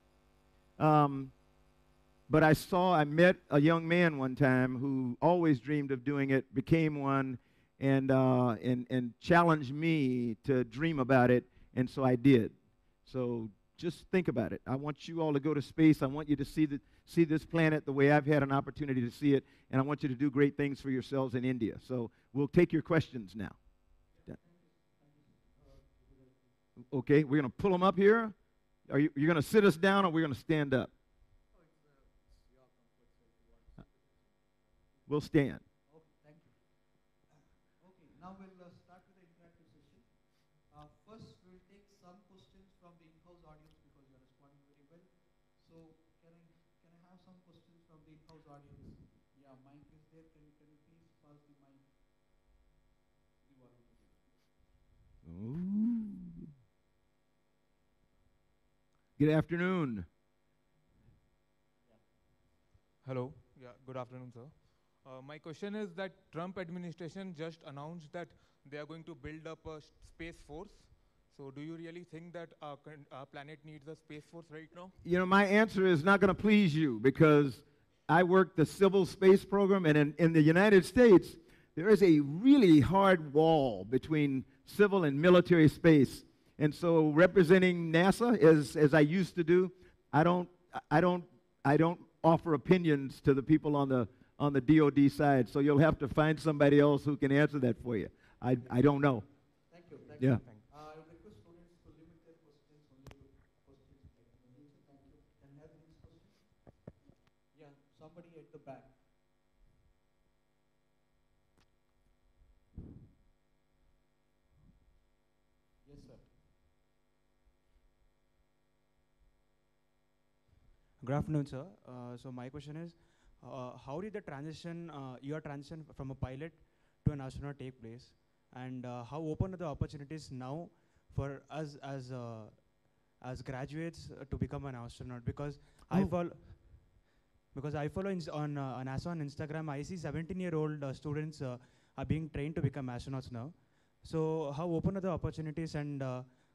But I met a young man one time who always dreamed of doing it, became one, and challenged me to dream about it, and so I did. So just think about it. I want you all to go to space. I want you to see this planet the way I've had an opportunity to see it, and I want you to do great things for yourselves in India. So we'll take your questions now. Okay, we're going to pull them up here. You're going to sit us down, or we're going to stand up? We'll stand. Okay, thank you. Okay, now we'll start with the interactive session. First, we'll take some questions from the in-house audience because you're responding very well. So, can I have some questions from the in-house audience? Yeah, mic is there. Can you please pass the mic? Ooh. Good afternoon. Hello. Yeah, good afternoon, sir. My question is that Trump administration just announced that they are going to build up a space force. So do you really think that our planet needs a space force right now? You know, my answer is not going to please you because I work the civil space program, and in the United States, there is a really hard wall between civil and military space. And so representing NASA, as I used to do, I don't offer opinions to the people on the DoD side. So you'll have to find somebody else who can answer that for you. I don't know. Thank you. Thank yeah. you. I request students to limit their questions only to questions like the nature. Thank you. Can I have the next question? Yeah, somebody at the back. Yes, sir. Good afternoon, sir. So my question is, how did the transition, your transition from a pilot to an astronaut take place, and how open are the opportunities now for us as graduates to become an astronaut? Because I follow. Because I follow on NASA on Instagram, I see 17-year-old students are being trained to become astronauts now. So how open are the opportunities, and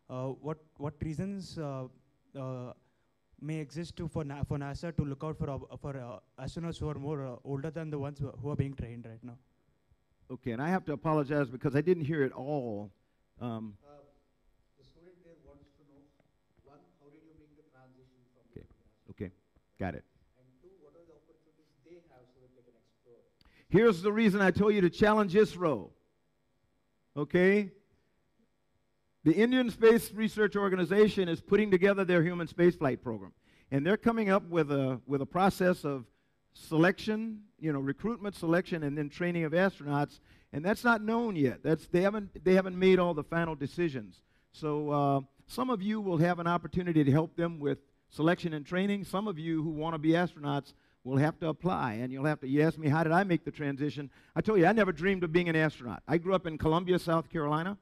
what reasons may exist for NASA to look out for astronauts who are more older than the ones who are being trained right now? Okay, and I have to apologize because I didn't hear it all. The student there wants to know, one, how did you make the transition from Okay, got it. and two, what are the opportunities they have so that they can explore? Here's the reason I told you to challenge ISRO. Okay? The Indian Space Research Organization is putting together their human spaceflight program. And they're coming up with a process of selection, recruitment, selection, and then training of astronauts. And that's not known yet. They haven't made all the final decisions. So some of you will have an opportunity to help them with selection and training. Some of you who want to be astronauts will have to apply, and you ask me, how did I make the transition? I told you, I never dreamed of being an astronaut. I grew up in Columbia, South Carolina.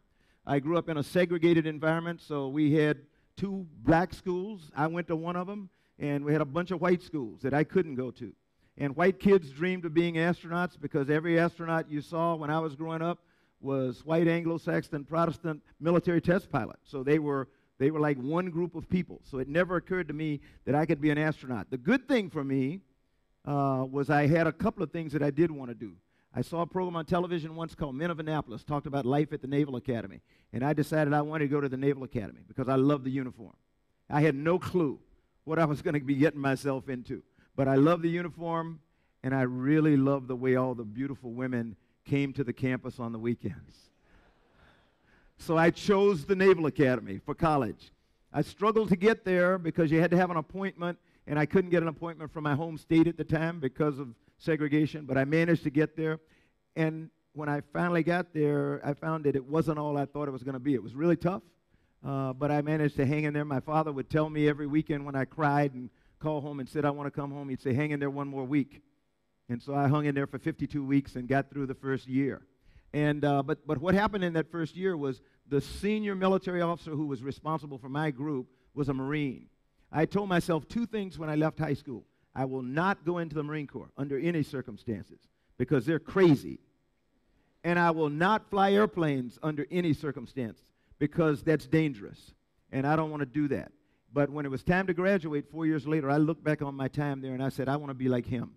I grew up in a segregated environment, so we had 2 black schools. I went to one of them, and we had a bunch of white schools that I couldn't go to. And white kids dreamed of being astronauts because every astronaut you saw when I was growing up was white Anglo-Saxon Protestant military test pilot. So they were like one group of people. So it never occurred to me that I could be an astronaut. The good thing for me was I had a couple of things that I did want to do. I saw a program on television once called Men of Annapolis, talked about life at the Naval Academy. And I decided I wanted to go to the Naval Academy because I loved the uniform. I had no clue what I was going to be getting myself into. But I loved the uniform, and I really loved the way all the beautiful women came to the campus on the weekends. So I chose the Naval Academy for college. I struggled to get there because you had to have an appointment, and I couldn't get an appointment from my home state at the time because of segregation, but I managed to get there. And when I finally got there, I found that it wasn't all I thought it was going to be. It was really tough, but I managed to hang in there. My father would tell me every weekend when I cried and called home and said I want to come home, he'd say, hang in there one more week. And so I hung in there for 52 weeks and got through the first year. And but what happened in that first year was the senior military officer who was responsible for my group was a Marine. I told myself 2 things when I left high school. I will not go into the Marine Corps under any circumstances because they're crazy. And I will not fly airplanes under any circumstance because that's dangerous. And I don't want to do that. But when it was time to graduate 4 years later, I looked back on my time there and I said, I want to be like him.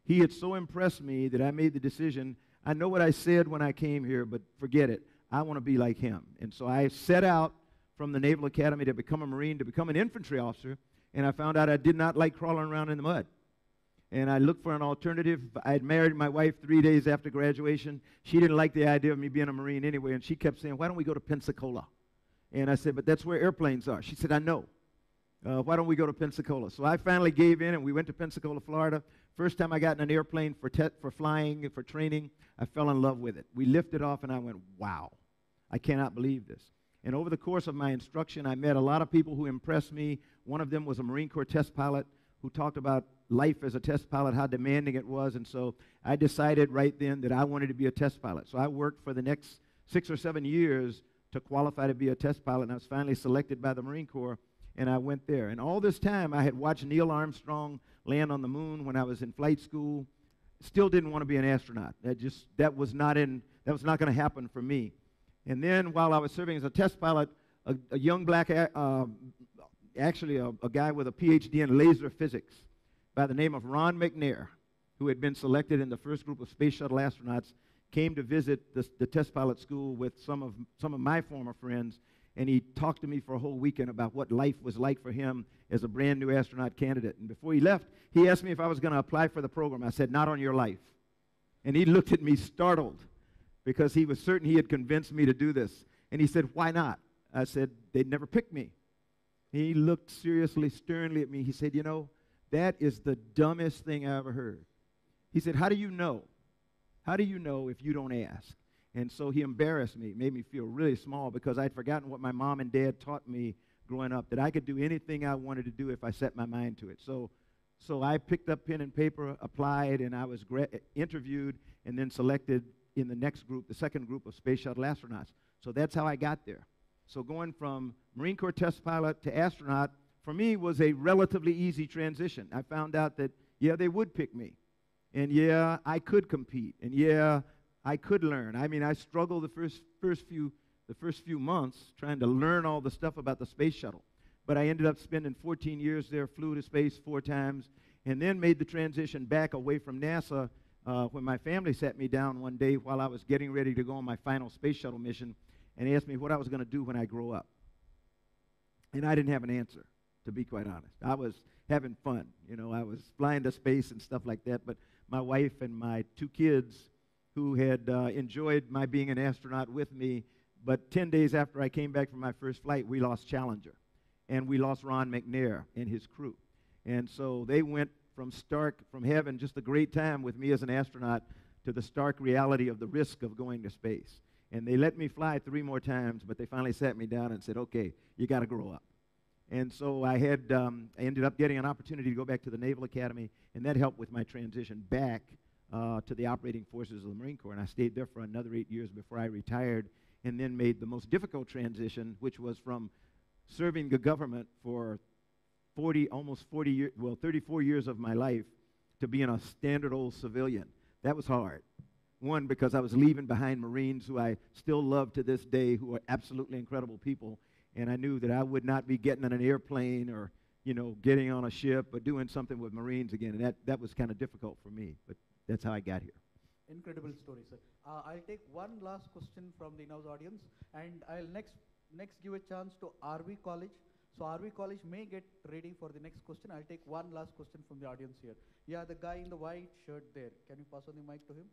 He had so impressed me that I made the decision. I know what I said when I came here, but forget it. I want to be like him. And so I set out from the Naval Academy to become a Marine, to become an infantry officer, and I found out I did not like crawling around in the mud. And I looked for an alternative. I had married my wife 3 days after graduation. She didn't like the idea of me being a Marine anyway, and she kept saying, why don't we go to Pensacola? And I said, but that's where airplanes are. She said, I know. Why don't we go to Pensacola? So I finally gave in, and we went to Pensacola, Florida. First time I got in an airplane for flying, for training, I fell in love with it. We lifted off, and I went, wow, I cannot believe this. And over the course of my instruction, I met a lot of people who impressed me. One of them was a Marine Corps test pilot who talked about life as a test pilot, how demanding it was. And so I decided right then that I wanted to be a test pilot. So I worked for the next 6 or 7 years to qualify to be a test pilot, and I was finally selected by the Marine Corps, and I went there. And all this time, I had watched Neil Armstrong land on the moon when I was in flight school. Still didn't want to be an astronaut. That was not going to happen for me. And then while I was serving as a test pilot, a young black, actually a guy with a PhD in laser physics by the name of Ron McNair, who had been selected in the first group of space shuttle astronauts, came to visit the test pilot school with some of my former friends, and he talked to me for a whole weekend about what life was like for him as a brand new astronaut candidate. And before he left, he asked me if I was going to apply for the program. I said, not on your life. And he looked at me startled because he was certain he had convinced me to do this. And he said, why not? I said, they'd never pick me. He looked seriously, sternly at me. He said, you know, that is the dumbest thing I ever heard. He said, how do you know? How do you know if you don't ask? And so he embarrassed me, made me feel really small because I'd forgotten what my mom and dad taught me growing up, that I could do anything I wanted to do if I set my mind to it. So I picked up pen and paper, applied, and I was interviewed and then selected in the next group, the second group of space shuttle astronauts. So that's how I got there. So going from Marine Corps test pilot to astronaut, for me, was a relatively easy transition. I found out that, yeah, they would pick me. And yeah, I could compete. And yeah, I could learn. I mean, I struggled the first few months trying to learn all the stuff about the space shuttle. But I ended up spending 14 years there, flew to space 4 times, and then made the transition back away from NASA when my family sat me down one day while I was getting ready to go on my final space shuttle mission and asked me what I was going to do when I grow up. And I didn't have an answer, to be quite honest. I was having fun. You know, I was flying to space and stuff like that, but my wife and my 2 kids who had enjoyed my being an astronaut with me, but 10 days after I came back from my first flight, we lost Challenger. And we lost Ron McNair and his crew. And so they went from having just a great time with me as an astronaut to the stark reality of the risk of going to space. And they let me fly 3 more times, but they finally sat me down and said, okay, you got to grow up. And so I ended up getting an opportunity to go back to the Naval Academy, and that helped with my transition back to the operating forces of the Marine Corps. And I stayed there for another 8 years before I retired, and then made the most difficult transition, which was from serving the government for almost 40 years, well, 34 years of my life, to being a standard old civilian. That was hard. One, because I was leaving behind Marines who I still love to this day, who are absolutely incredible people, and I knew that I would not be getting on an airplane or, you know, getting on a ship or doing something with Marines again, and that was kind of difficult for me, but that's how I got here. Incredible story, sir. I'll take one last question from the in-house audience, and I'll next give a chance to RV College. So RV College may get ready for the next question. I'll take one last question from the audience here. Yeah, the guy in the white shirt there. Can you pass on the mic to him?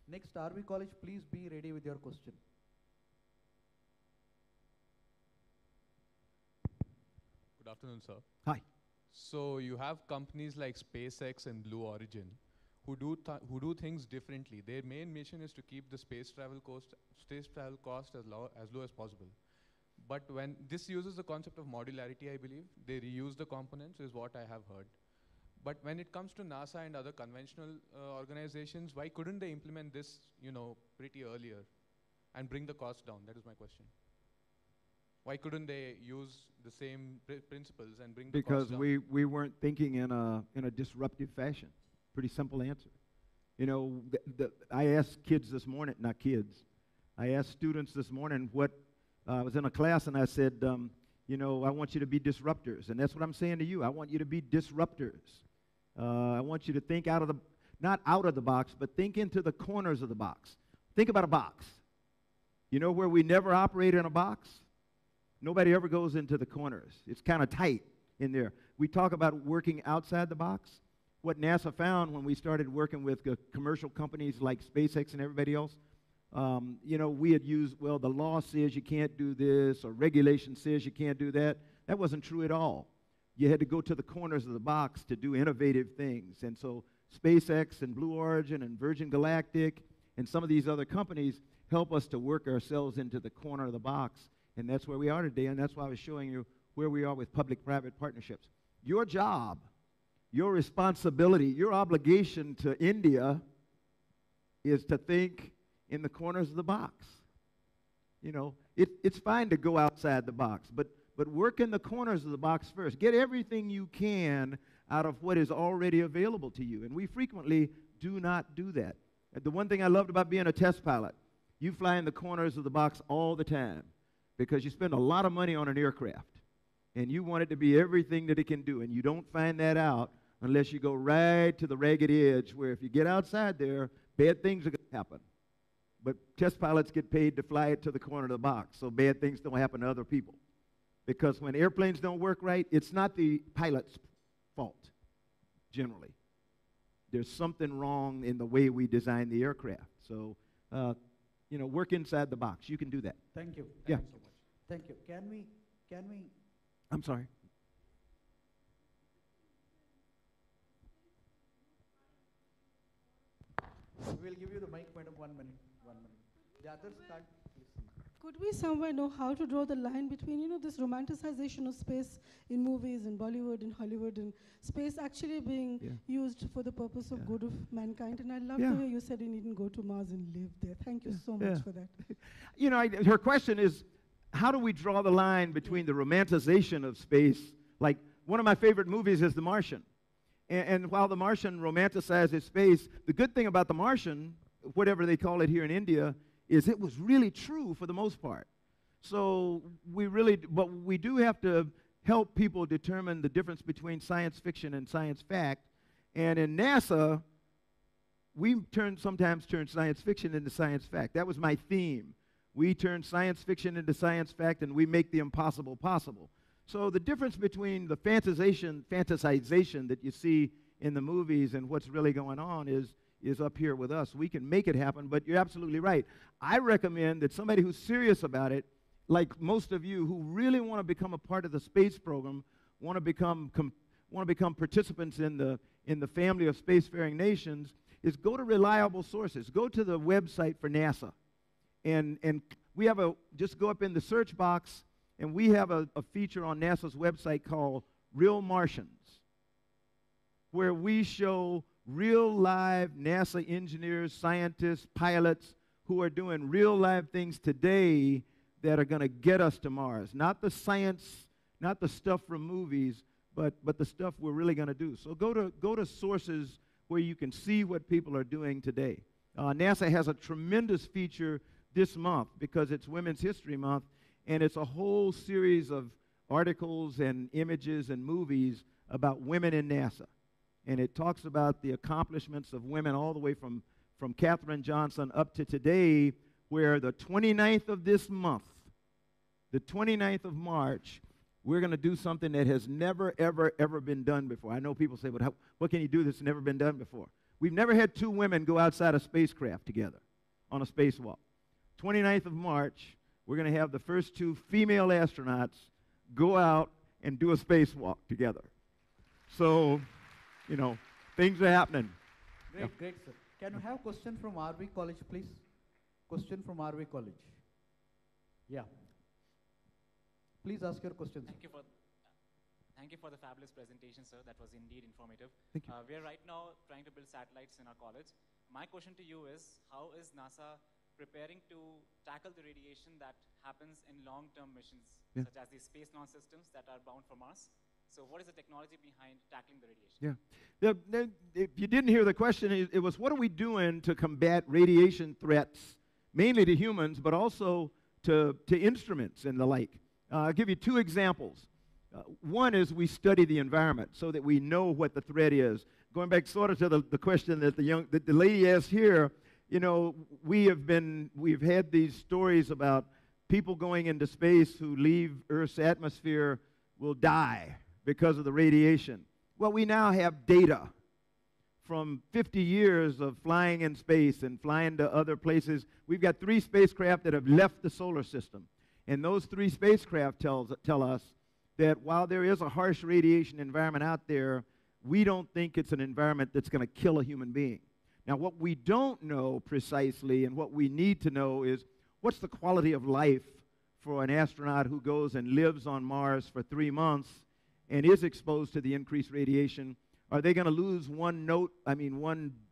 Next, RV College, please be ready with your question. Good afternoon, sir. Hi. So you have companies like SpaceX and Blue Origin who do things differently. Their main mission is to keep the space travel cost as low as possible. But when this uses the concept of modularity, I believe, they reuse the components is what I have heard. But when it comes to NASA and other conventional organizations, why couldn't they implement this, you know, pretty earlier and bring the cost down? That is my question. Why couldn't they use the same principles and bring the cost down? Because we weren't thinking in a disruptive fashion. Pretty simple answer. You know, I asked kids this morning, not kids, I asked students this morning I was in a class and I said, you know, I want you to be disruptors. And that's what I'm saying to you. I want you to be disruptors. I want you to think not out of the box, but think into the corners of the box. Think about a box. You know where we never operate in a box? Nobody ever goes into the corners. It's kind of tight in there. We talk about working outside the box. What NASA found when we started working with commercial companies like SpaceX and everybody else, you know, we had used, well, the law says you can't do this, or regulation says you can't do that. That wasn't true at all. You had to go to the corners of the box to do innovative things. And so SpaceX and Blue Origin and Virgin Galactic and some of these other companies help us to work ourselves into the corner of the box. And that's where we are today, and that's why I was showing you where we are with public-private partnerships. Your job, your responsibility, your obligation to India is to think in the corners of the box. You know, it's fine to go outside the box, but work in the corners of the box first. Get everything you can out of what is already available to you, and we frequently do not do that. The one thing I loved about being a test pilot, you fly in the corners of the box all the time because you spend a lot of money on an aircraft, and you want it to be everything that it can do, and you don't find that out unless you go right to the ragged edge where if you get outside there, bad things are going to happen. But test pilots get paid to fly it to the corner of the box, so bad things don't happen to other people. Because when airplanes don't work right, it's not the pilot's fault, generally. There's something wrong in the way we design the aircraft. So, you know, work inside the box. You can do that. Thank you. Yeah. Thank you so much. Thank you. Can we? I'm sorry. We'll give you the mic, madam. 1 minute. 1 minute. The others can't listen. Could we somewhere know how to draw the line between, this romanticization of space in movies, in Bollywood, in Hollywood, and space actually being used for the purpose of good of mankind? And I love the way you said you needn't go to Mars and live there. Thank you so much for that. Her question is, how do we draw the line between the romanticization of space? Like, one of my favorite movies is The Martian. And while The Martian romanticizes space, the good thing about The Martian, whatever they call it here in India, is it was really true for the most part. So but we do have to help people determine the difference between science fiction and science fact. And in NASA, we sometimes turn science fiction into science fact. That was my theme. We turn science fiction into science fact, and we make the impossible possible. So the difference between the fantasization that you see in the movies and what's really going on is up here with us. We can make it happen, but you're absolutely right. I recommend that somebody who's serious about it, like most of you who really want to become a part of the space program, want to become participants in the family of spacefaring nations, is go to reliable sources. Go to the website for NASA. And we have just go up in the search box, and we have a feature on NASA's website called Real Martians, where we show real live NASA engineers, scientists, pilots who are doing real live things today that are going to get us to Mars. Not the science, not the stuff from movies, but the stuff we're really going to do. So go to sources where you can see what people are doing today. NASA has a tremendous feature this month because it's Women's History Month, and it's a whole series of articles and images and movies about women in NASA. And it talks about the accomplishments of women all the way from Katherine Johnson up to today, where the 29th of this month, the 29th of March, we're going to do something that has never, ever, ever been done before. I know people say, well, what can you do that's never been done before? We've never had two women go outside a spacecraft together on a spacewalk. 29th of March, we're going to have the first two female astronauts go out and do a spacewalk together. So, things are happening. Great, sir. Can you have question from RV College, please? Question from RV College. Yeah. Please ask your questions. Thank you for the fabulous presentation, sir. That was indeed informative. Thank you. We are right now trying to build satellites in our college. My question to you is, how is NASA preparing to tackle the radiation that happens in long-term missions, such as these space launch systems that are bound for Mars? So what is the technology behind tackling the radiation? If you didn't hear the question, it was what are we doing to combat radiation threats, mainly to humans, but also to instruments and the like. I'll give you two examples. One is we study the environment so that we know what the threat is. Going back sort of to the question that the lady asked here, we've had these stories about people going into space who leave Earth's atmosphere will die because of the radiation. Well, we now have data from 50 years of flying in space and flying to other places. We've got 3 spacecraft that have left the solar system. And those 3 spacecraft tell us that while there is a harsh radiation environment out there, we don't think it's an environment that's going to kill a human being. Now, what we don't know precisely and what we need to know is what's the quality of life for an astronaut who goes and lives on Mars for 3 months and is exposed to the increased radiation. Are they going to lose one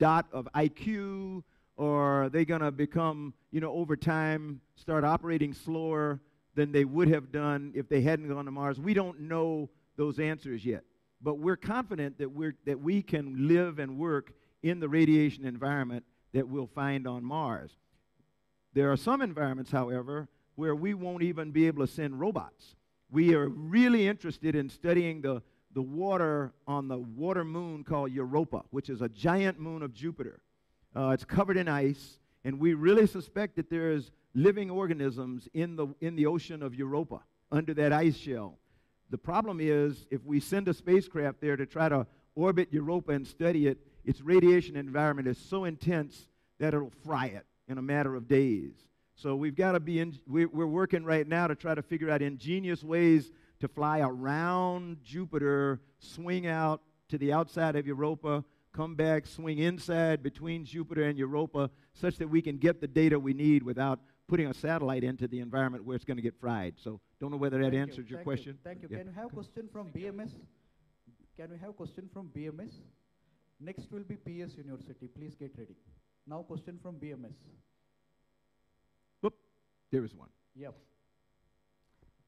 dot of IQ? Or are they going to become, over time, start operating slower than they would have done if they hadn't gone to Mars? We don't know those answers yet. But we're confident that we can live and work in the radiation environment that we'll find on Mars. There are some environments, however, where we won't even be able to send robots. We are really interested in studying the water on the water moon called Europa, which is a giant moon of Jupiter. It's covered in ice, and we really suspect that there's living organisms in the ocean of Europa under that ice shell. The problem is, if we send a spacecraft there to try to orbit Europa and study it, its radiation environment is so intense that it'll fry it in a matter of days. So we've got to we're working right now to try to figure out ingenious ways to fly around Jupiter, swing out to the outside of Europa, come back, swing inside between Jupiter and Europa, such that we can get the data we need without putting a satellite into the environment where it's going to get fried. So don't know whether that answered your question. Thank you. Yeah. Can we have question from BMS? Can we have question from BMS? Next will be PS University. Please get ready. Now question from BMS. Whoop, there is one. Yep.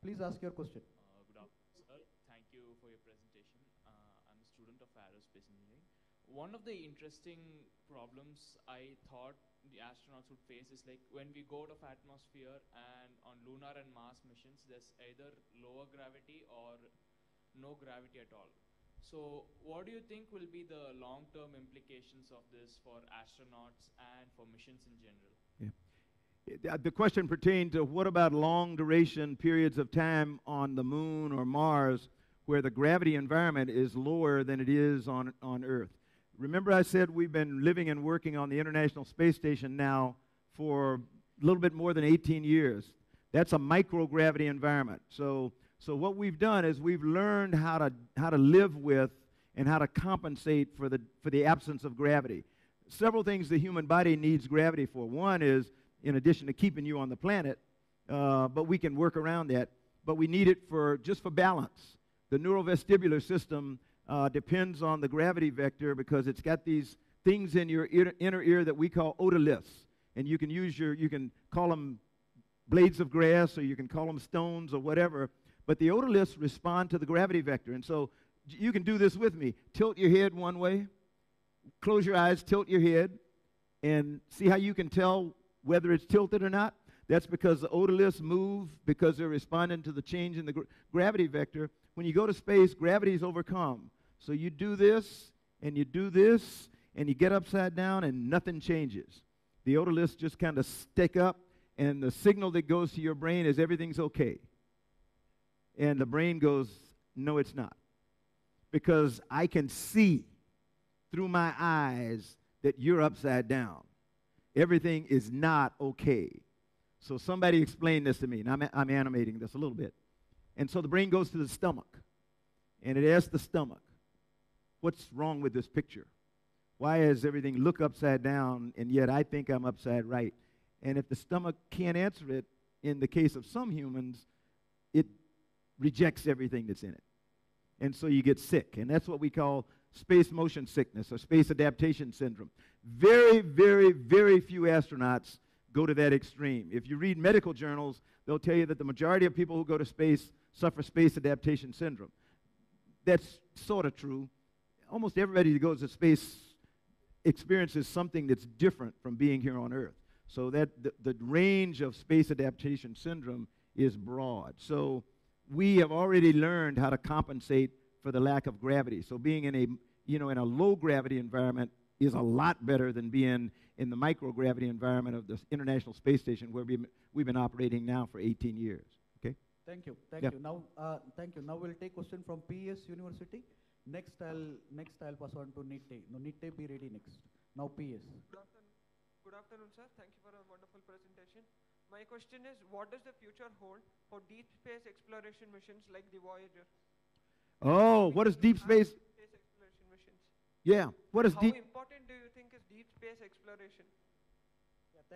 Please ask your question. Good afternoon, sir. Thank you for your presentation. I'm a student of aerospace engineering. One of the interesting problems I thought the astronauts would face is like when we go out of atmosphere and on lunar and Mars missions, there's either lower gravity or no gravity at all. So what do you think will be the long-term implications of this for astronauts and for missions in general? Yeah. The question pertained to what about long duration periods of time on the moon or Mars where the gravity environment is lower than it is on Earth. Remember I said we've been living and working on the International Space Station now for a little bit more than 18 years. That's a microgravity environment. So what we've done is we've learned how to live with and how to compensate for the absence of gravity. Several things the human body needs gravity for. One is, in addition to keeping you on the planet, but we can work around that, but we need it just for balance. The neurovestibular system depends on the gravity vector because it's got these things in your inner ear that we call otoliths. And you can call them blades of grass, or you can call them stones or whatever, but the otoliths respond to the gravity vector. And so you can do this with me. Tilt your head one way, close your eyes, tilt your head, and see how you can tell whether it's tilted or not. That's because the otoliths move because they're responding to the change in the gravity vector. When you go to space, gravity is overcome. So you do this, and you do this, and you get upside down, and nothing changes. The otoliths just kind of stick up, and the signal that goes to your brain is everything's okay. And the brain goes, no, it's not. Because I can see through my eyes that you're upside down. Everything is not okay. So somebody explain this to me, and I'm animating this a little bit. And so the brain goes to the stomach, and it asks the stomach, what's wrong with this picture? Why does everything look upside down, and yet I think I'm upside right? And if the stomach can't answer it, in the case of some humans, it rejects everything that's in it. And so you get sick, and that's what we call space motion sickness or space adaptation syndrome. Very, very, very few astronauts go to that extreme. If you read medical journals, they'll tell you that the majority of people who go to space suffer space adaptation syndrome. That's sort of true. Almost everybody who goes to space experiences something that's different from being here on Earth. So that the range of space adaptation syndrome is broad. So we have already learned how to compensate for the lack of gravity. So being in a low gravity environment is a lot better than being in the microgravity environment of the International Space Station, where we've been operating now for 18 years. Okay? Thank you. Thank Yeah. you. Now, thank you. Now we'll take question from PS University. Next, I'll pass on to Nitte. No, Nitte, be ready next. Now, PS. Good afternoon, sir. Thank you for a wonderful presentation. My question is, what does the future hold for deep space exploration missions like the Voyager? Oh, what is deep space? Space exploration missions. Yeah, what is How deep? important do you think is deep space exploration?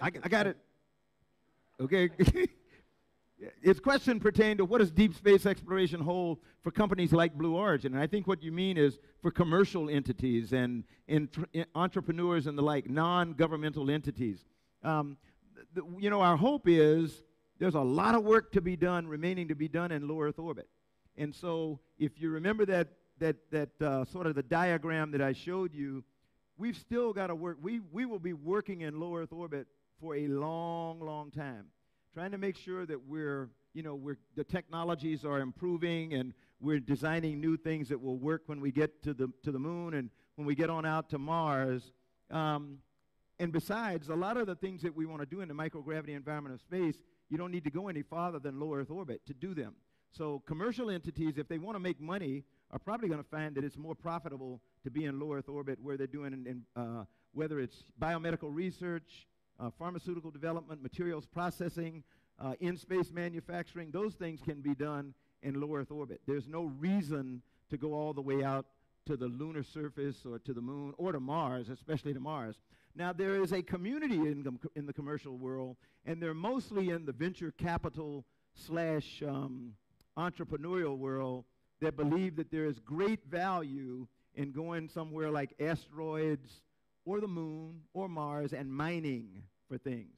I got it. Okay. Its question pertained to what does deep space exploration hold for companies like Blue Origin? And I think what you mean is for commercial entities and entrepreneurs and the like, non-governmental entities. Our hope is there's a lot of work to be done, remaining to be done in low Earth orbit. And so if you remember that sort of the diagram that I showed you, we've still got to work. We will be working in low Earth orbit for a long, long time, trying to make sure that the technologies are improving and we're designing new things that will work when we get to the moon and when we get on out to Mars. And besides, a lot of the things that we want to do in the microgravity environment of space, you don't need to go any farther than low Earth orbit to do them. So commercial entities, if they want to make money, are probably going to find that it's more profitable to be in low Earth orbit where they're doing, whether it's biomedical research, pharmaceutical development, materials processing, in-space manufacturing. Those things can be done in low Earth orbit. There's no reason to go all the way out to the lunar surface or to the moon or to Mars, especially to Mars. Now, there is a community in the commercial world, and they're mostly in the venture capital slash entrepreneurial world that believe that there is great value in going somewhere like asteroids or the moon or Mars and mining for things.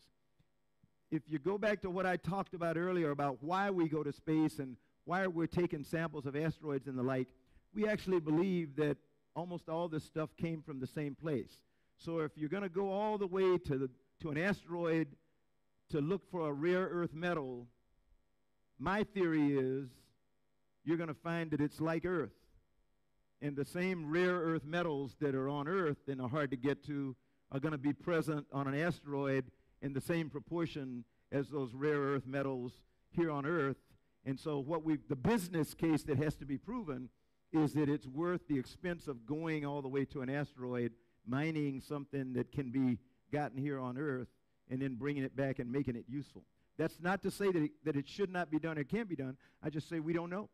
If you go back to what I talked about earlier about why we go to space and why we're taking samples of asteroids and the like, we actually believe that almost all this stuff came from the same place. So if you're going to go all the way to an asteroid to look for a rare earth metal, my theory is you're going to find that it's like Earth. And the same rare earth metals that are on Earth and are hard to get to are going to be present on an asteroid in the same proportion as those rare earth metals here on Earth. And so the business case that has to be proven is that it's worth the expense of going all the way to an asteroid, mining something that can be gotten here on Earth, and then bringing it back and making it useful. That's not to say that it should not be done or can't be done. I just say we don't know.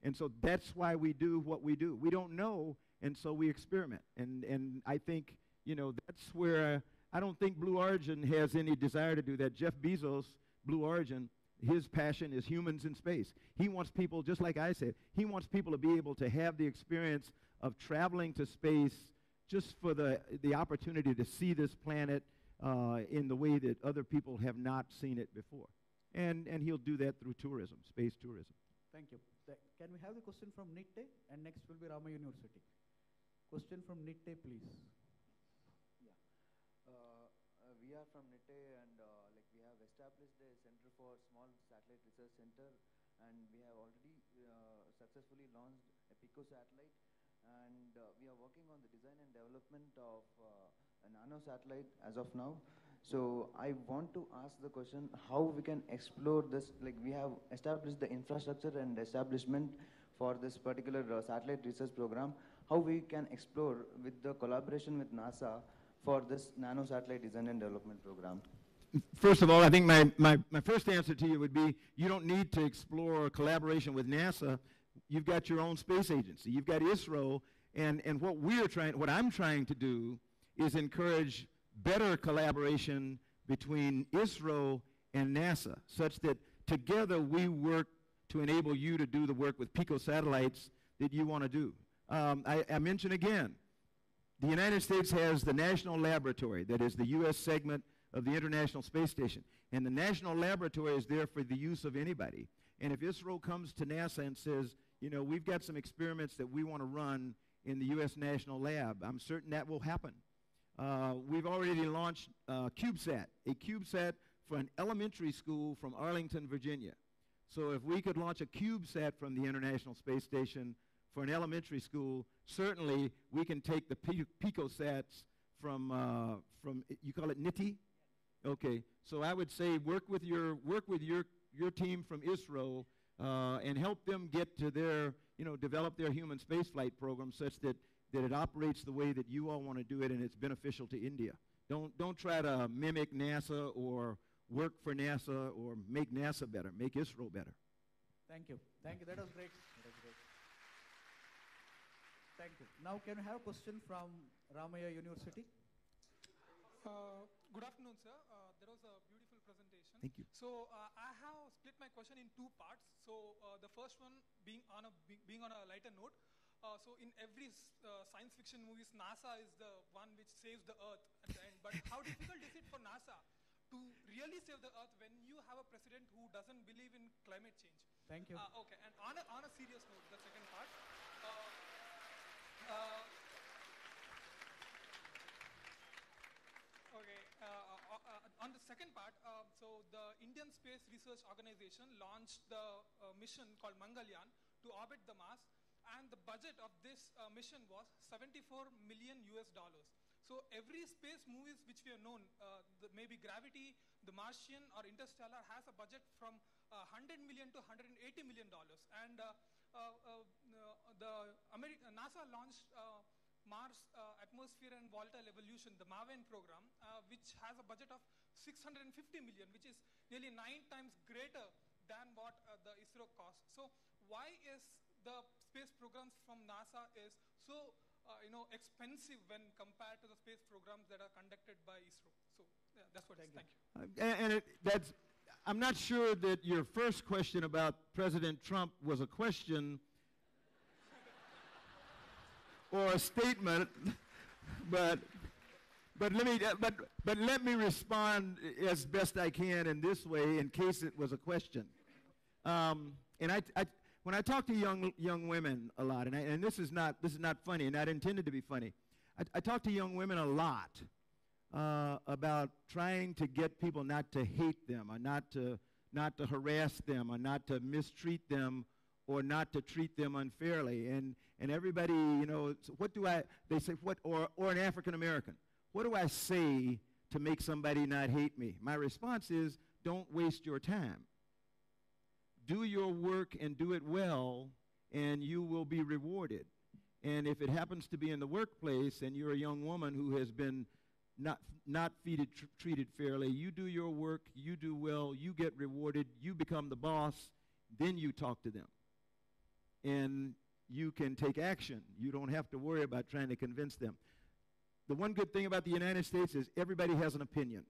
And so that's why we do what we do. We don't know, and so we experiment. And I think, that's where I don't think Blue Origin has any desire to do that. Jeff Bezos, Blue Origin, his passion is humans in space. He wants people, just like I said, he wants people to be able to have the experience of traveling to space just for the opportunity to see this planet in the way that other people have not seen it before. And he'll do that through tourism, space tourism. Thank you. Can we have the question from Nitte? And next will be Rama University. Question from Nitte, please. Yeah. We are from Nitte, and we have established a Center for Small Satellite Research Center, and we have already successfully launched a PICO satellite, and we are working on the design and development of a nano satellite as of now. So I want to ask the question how we can explore this. Like, we have established the infrastructure and establishment for this particular satellite research program. How we can explore with the collaboration with NASA for this nano satellite design and development program? First of all, I think my first answer to you would be you don't need to explore collaboration with NASA. You've got your own space agency. You've got ISRO, and what I'm trying to do is encourage better collaboration between ISRO and NASA, such that together we work to enable you to do the work with PICO satellites that you want to do. I mention again, the United States has the National Laboratory, that is the U.S. segment of the International Space Station. And the National Laboratory is there for the use of anybody. And if ISRO comes to NASA and says, we've got some experiments that we want to run in the U.S. National Lab, I'm certain that will happen. We've already launched a CubeSat for an elementary school from Arlington, Virginia. So if we could launch a CubeSat from the International Space Station for an elementary school, certainly we can take the PicoSats from you call it NITI? Okay, so I would say work with your team from ISRO and help them get to their, develop their human spaceflight program such that it operates the way that you all want to do it and it's beneficial to India. Don't try to mimic NASA or work for NASA or make NASA better. Make ISRO better. Thank you. Thank you. That was great. Thank you. Now can we have a question from Ramaya University? Good afternoon, sir. That was a beautiful presentation. Thank you. So I have split my question in two parts. So the first one being on a lighter note. So in every science fiction movies, NASA is the one which saves the Earth at the end. But how difficult is it for NASA to really save the Earth when you have a president who doesn't believe in climate change? Thank you. Okay, and on a serious note, the second part. On the second part, so the Indian Space Research Organization launched the mission called Mangalyaan to orbit the Mars, and the budget of this mission was $74 million. So every space movies which we have known, maybe Gravity, The Martian, or Interstellar, has a budget from $100 million to $180 million. And NASA launched Mars Atmosphere and Volatile Evolution, the MAVEN program, which has a budget of $650 million, which is nearly 9 times greater than what the ISRO costs. So why is the space programs from NASA is so expensive when compared to the space programs that are conducted by ISRO. So yeah, that's what it is. Thank you. I'm not sure that your first question about President Trump was a question or a statement, but let me respond as best I can in this way, in case it was a question. When I talk to young women a lot, and this is not funny, not intended to be funny. I talk to young women a lot about trying to get people not to hate them, or not to harass them, or not to mistreat them, or not to treat them unfairly. And everybody, they say, or an African American, what do I say to make somebody not hate me? My response is, don't waste your time. Do your work and do it well, and you will be rewarded. And if it happens to be in the workplace and you're a young woman who has been not treated fairly, you do your work, you do well, you get rewarded, you become the boss, then you talk to them. And you can take action. You don't have to worry about trying to convince them. The one good thing about the United States is everybody has an opinion.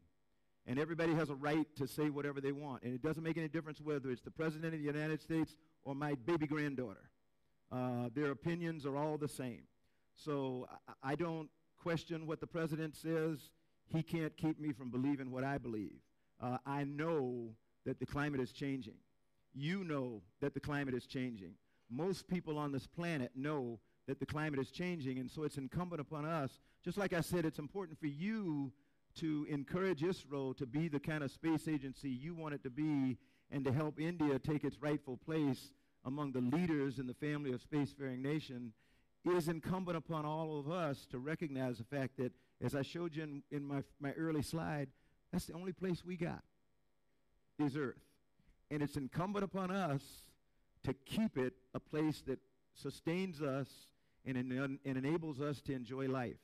And everybody has a right to say whatever they want. And it doesn't make any difference whether it's the President of the United States or my baby granddaughter. Their opinions are all the same. So I don't question what the President says. He can't keep me from believing what I believe. I know that the climate is changing. You know that the climate is changing. Most people on this planet know that the climate is changing, and so it's incumbent upon us, just like I said, it's important for you to encourage ISRO to be the kind of space agency you want it to be, and to help India take its rightful place among the leaders in the family of spacefaring nation. It is incumbent upon all of us to recognize the fact that, as I showed you in my early slide, that's the only place we got, is Earth. And it's incumbent upon us to keep it a place that sustains us and enables us to enjoy life.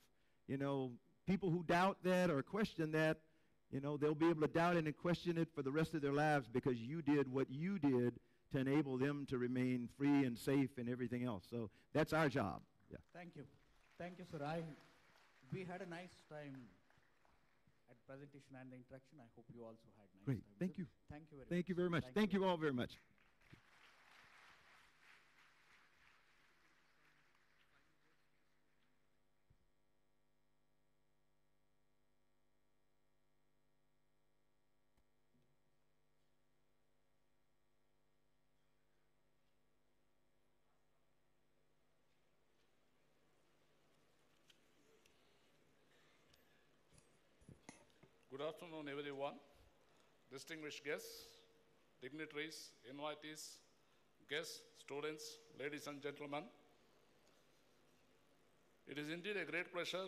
People who doubt that or question that, they'll be able to doubt it and question it for the rest of their lives, because you did what you did to enable them to remain free and safe and everything else. So that's our job. Yeah. Thank you. Thank you, sir. We had a nice time at presentation and the interaction. I hope you also had nice Great. time. Thank you. Thank you very much. Thank you very much. Thank you all very much. Good afternoon, everyone. Distinguished guests, dignitaries, invitees, guests, students, ladies and gentlemen. It is indeed a great pleasure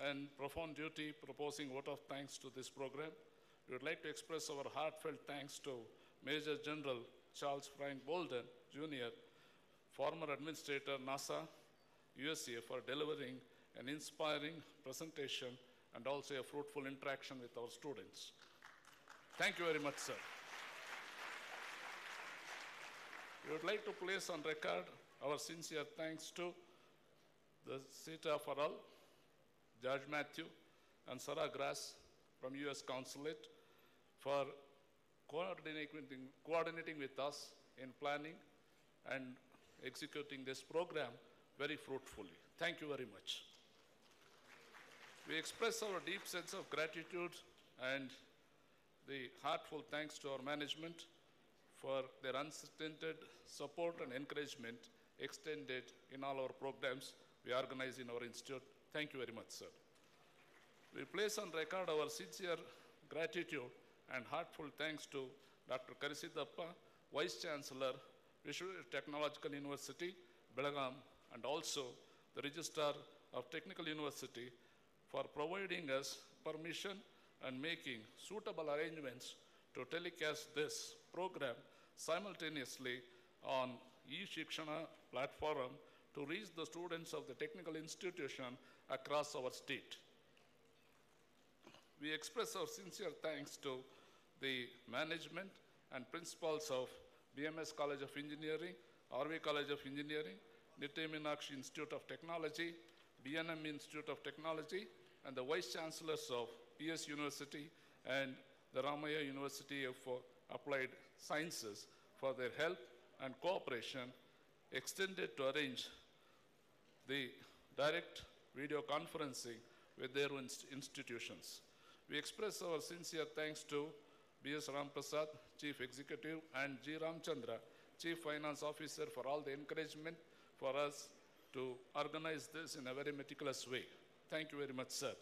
and profound duty proposing vote of thanks to this program. We would like to express our heartfelt thanks to Major General Charles Frank Bolden, Jr., former Administrator, NASA, USA, for delivering an inspiring presentation and also a fruitful interaction with our students. Thank you very much, sir. We would like to place on record our sincere thanks to the Sita Farrell, Judge Matthew, and Sarah Grass from US Consulate for coordinating with us in planning and executing this program very fruitfully. Thank you very much. We express our deep sense of gratitude and the heartfelt thanks to our management for their unstinted support and encouragement extended in all our programs we organize in our institute. Thank you very much, sir. We place on record our sincere gratitude and heartfelt thanks to Dr. Karisiddappa, Vice Chancellor, Vishwa Technological University, Belgaum, and also the Registrar of Technical University for providing us permission and making suitable arrangements to telecast this program simultaneously on eShikshana platform to reach the students of the technical institution across our state. We express our sincere thanks to the management and principals of BMS College of Engineering, RV College of Engineering, Nitte Meenakshi Institute of Technology, B&M Institute of Technology, and the Vice Chancellors of PS University and the Ramaya University of Applied Sciences for their help and cooperation extended to arrange the direct video conferencing with their institutions. We express our sincere thanks to B.S. Ramprasad, Chief Executive, and G. Ramchandra, Chief Finance Officer, for all the encouragement for us to organize this in a very meticulous way. Thank you very much, sir.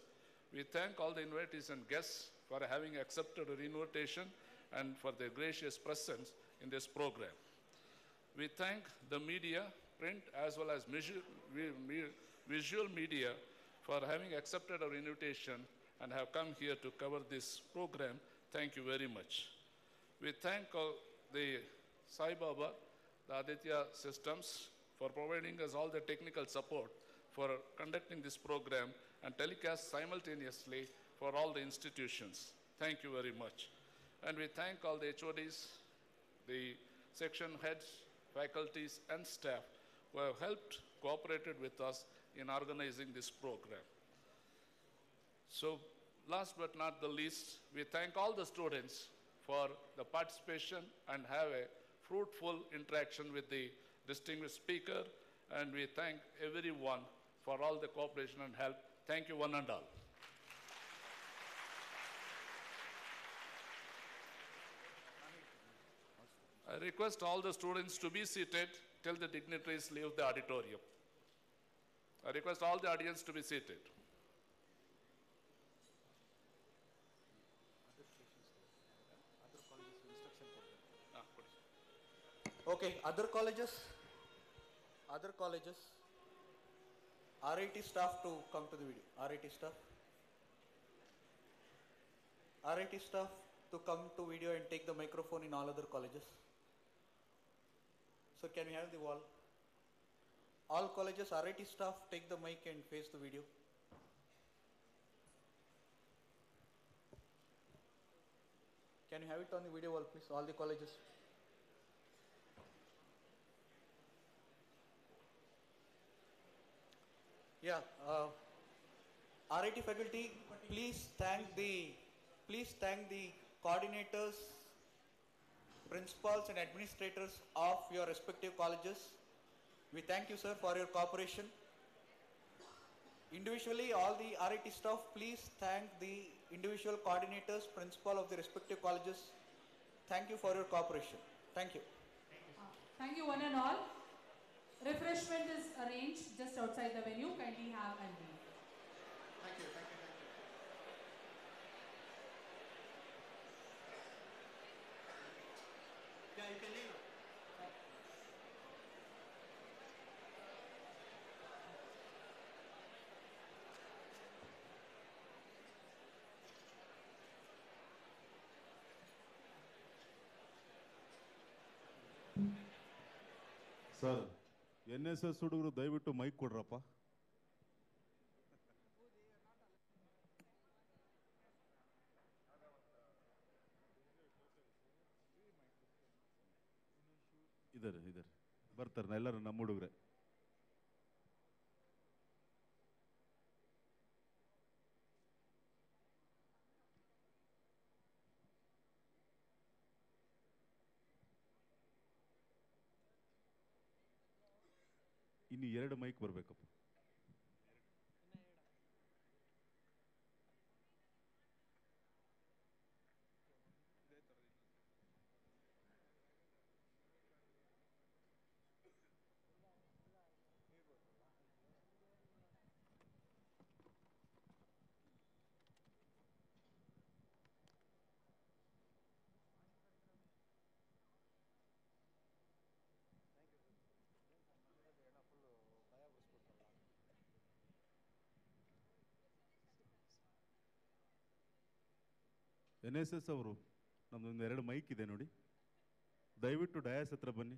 We thank all the invitees and guests for having accepted our invitation and for their gracious presence in this program. We thank the media, print as well as visual media, for having accepted our invitation and have come here to cover this program. Thank you very much. We thank the Sai Baba, the Aditya Systems, for providing us all the technical support for conducting this program and telecast simultaneously for all the institutions. Thank you very much. And we thank all the HODs, the section heads, faculties, and staff who have helped, cooperated with us in organizing this program. So, last but not the least, we thank all the students for the participation and have a fruitful interaction with the distinguished speaker, and we thank everyone for all the cooperation and help. Thank you, one and all. I request all the students to be seated till the dignitaries leave the auditorium. I request all the audience to be seated. Okay, other colleges, RIT staff to come to the video. RIT staff to come to video and take the microphone in all other colleges. So can we have the wall? All colleges, RIT staff, take the mic and face the video. Can you have it on the video wall, please? All the colleges. Yeah, RIT faculty, please thank the coordinators, principals and administrators of your respective colleges. We thank you, sir, for your cooperation. Individually, all the RIT staff, please thank the individual coordinators, principal of the respective colleges. Thank you for your cooperation. Thank you. Thank you, one and all. Refreshment is arranged just outside the venue. Kindly have and leave. Thank you. Yeah, you can leave. Sir NSS ಹುಡುಗರು ದಯವಿಟ್ಟು mic ಕೊಡ್ರಪ್ಪ. ಇದಾರೆ ಬರ್ತಾರೆ ಎಲ್ಲರೂ ನಮ್ಮ ಹುಡುಗರೆ. ಇನ್ನು 2 mic ಬರಬೇಕಪ್ಪ. NSS ಅವರು ನಮ್ದೊಂದು 2 mic ಇದೆ ನೋಡಿ, ದಯವಿಟ್ಟು ಡಯಾಸ್ ಹತ್ರ ಬನ್ನಿ.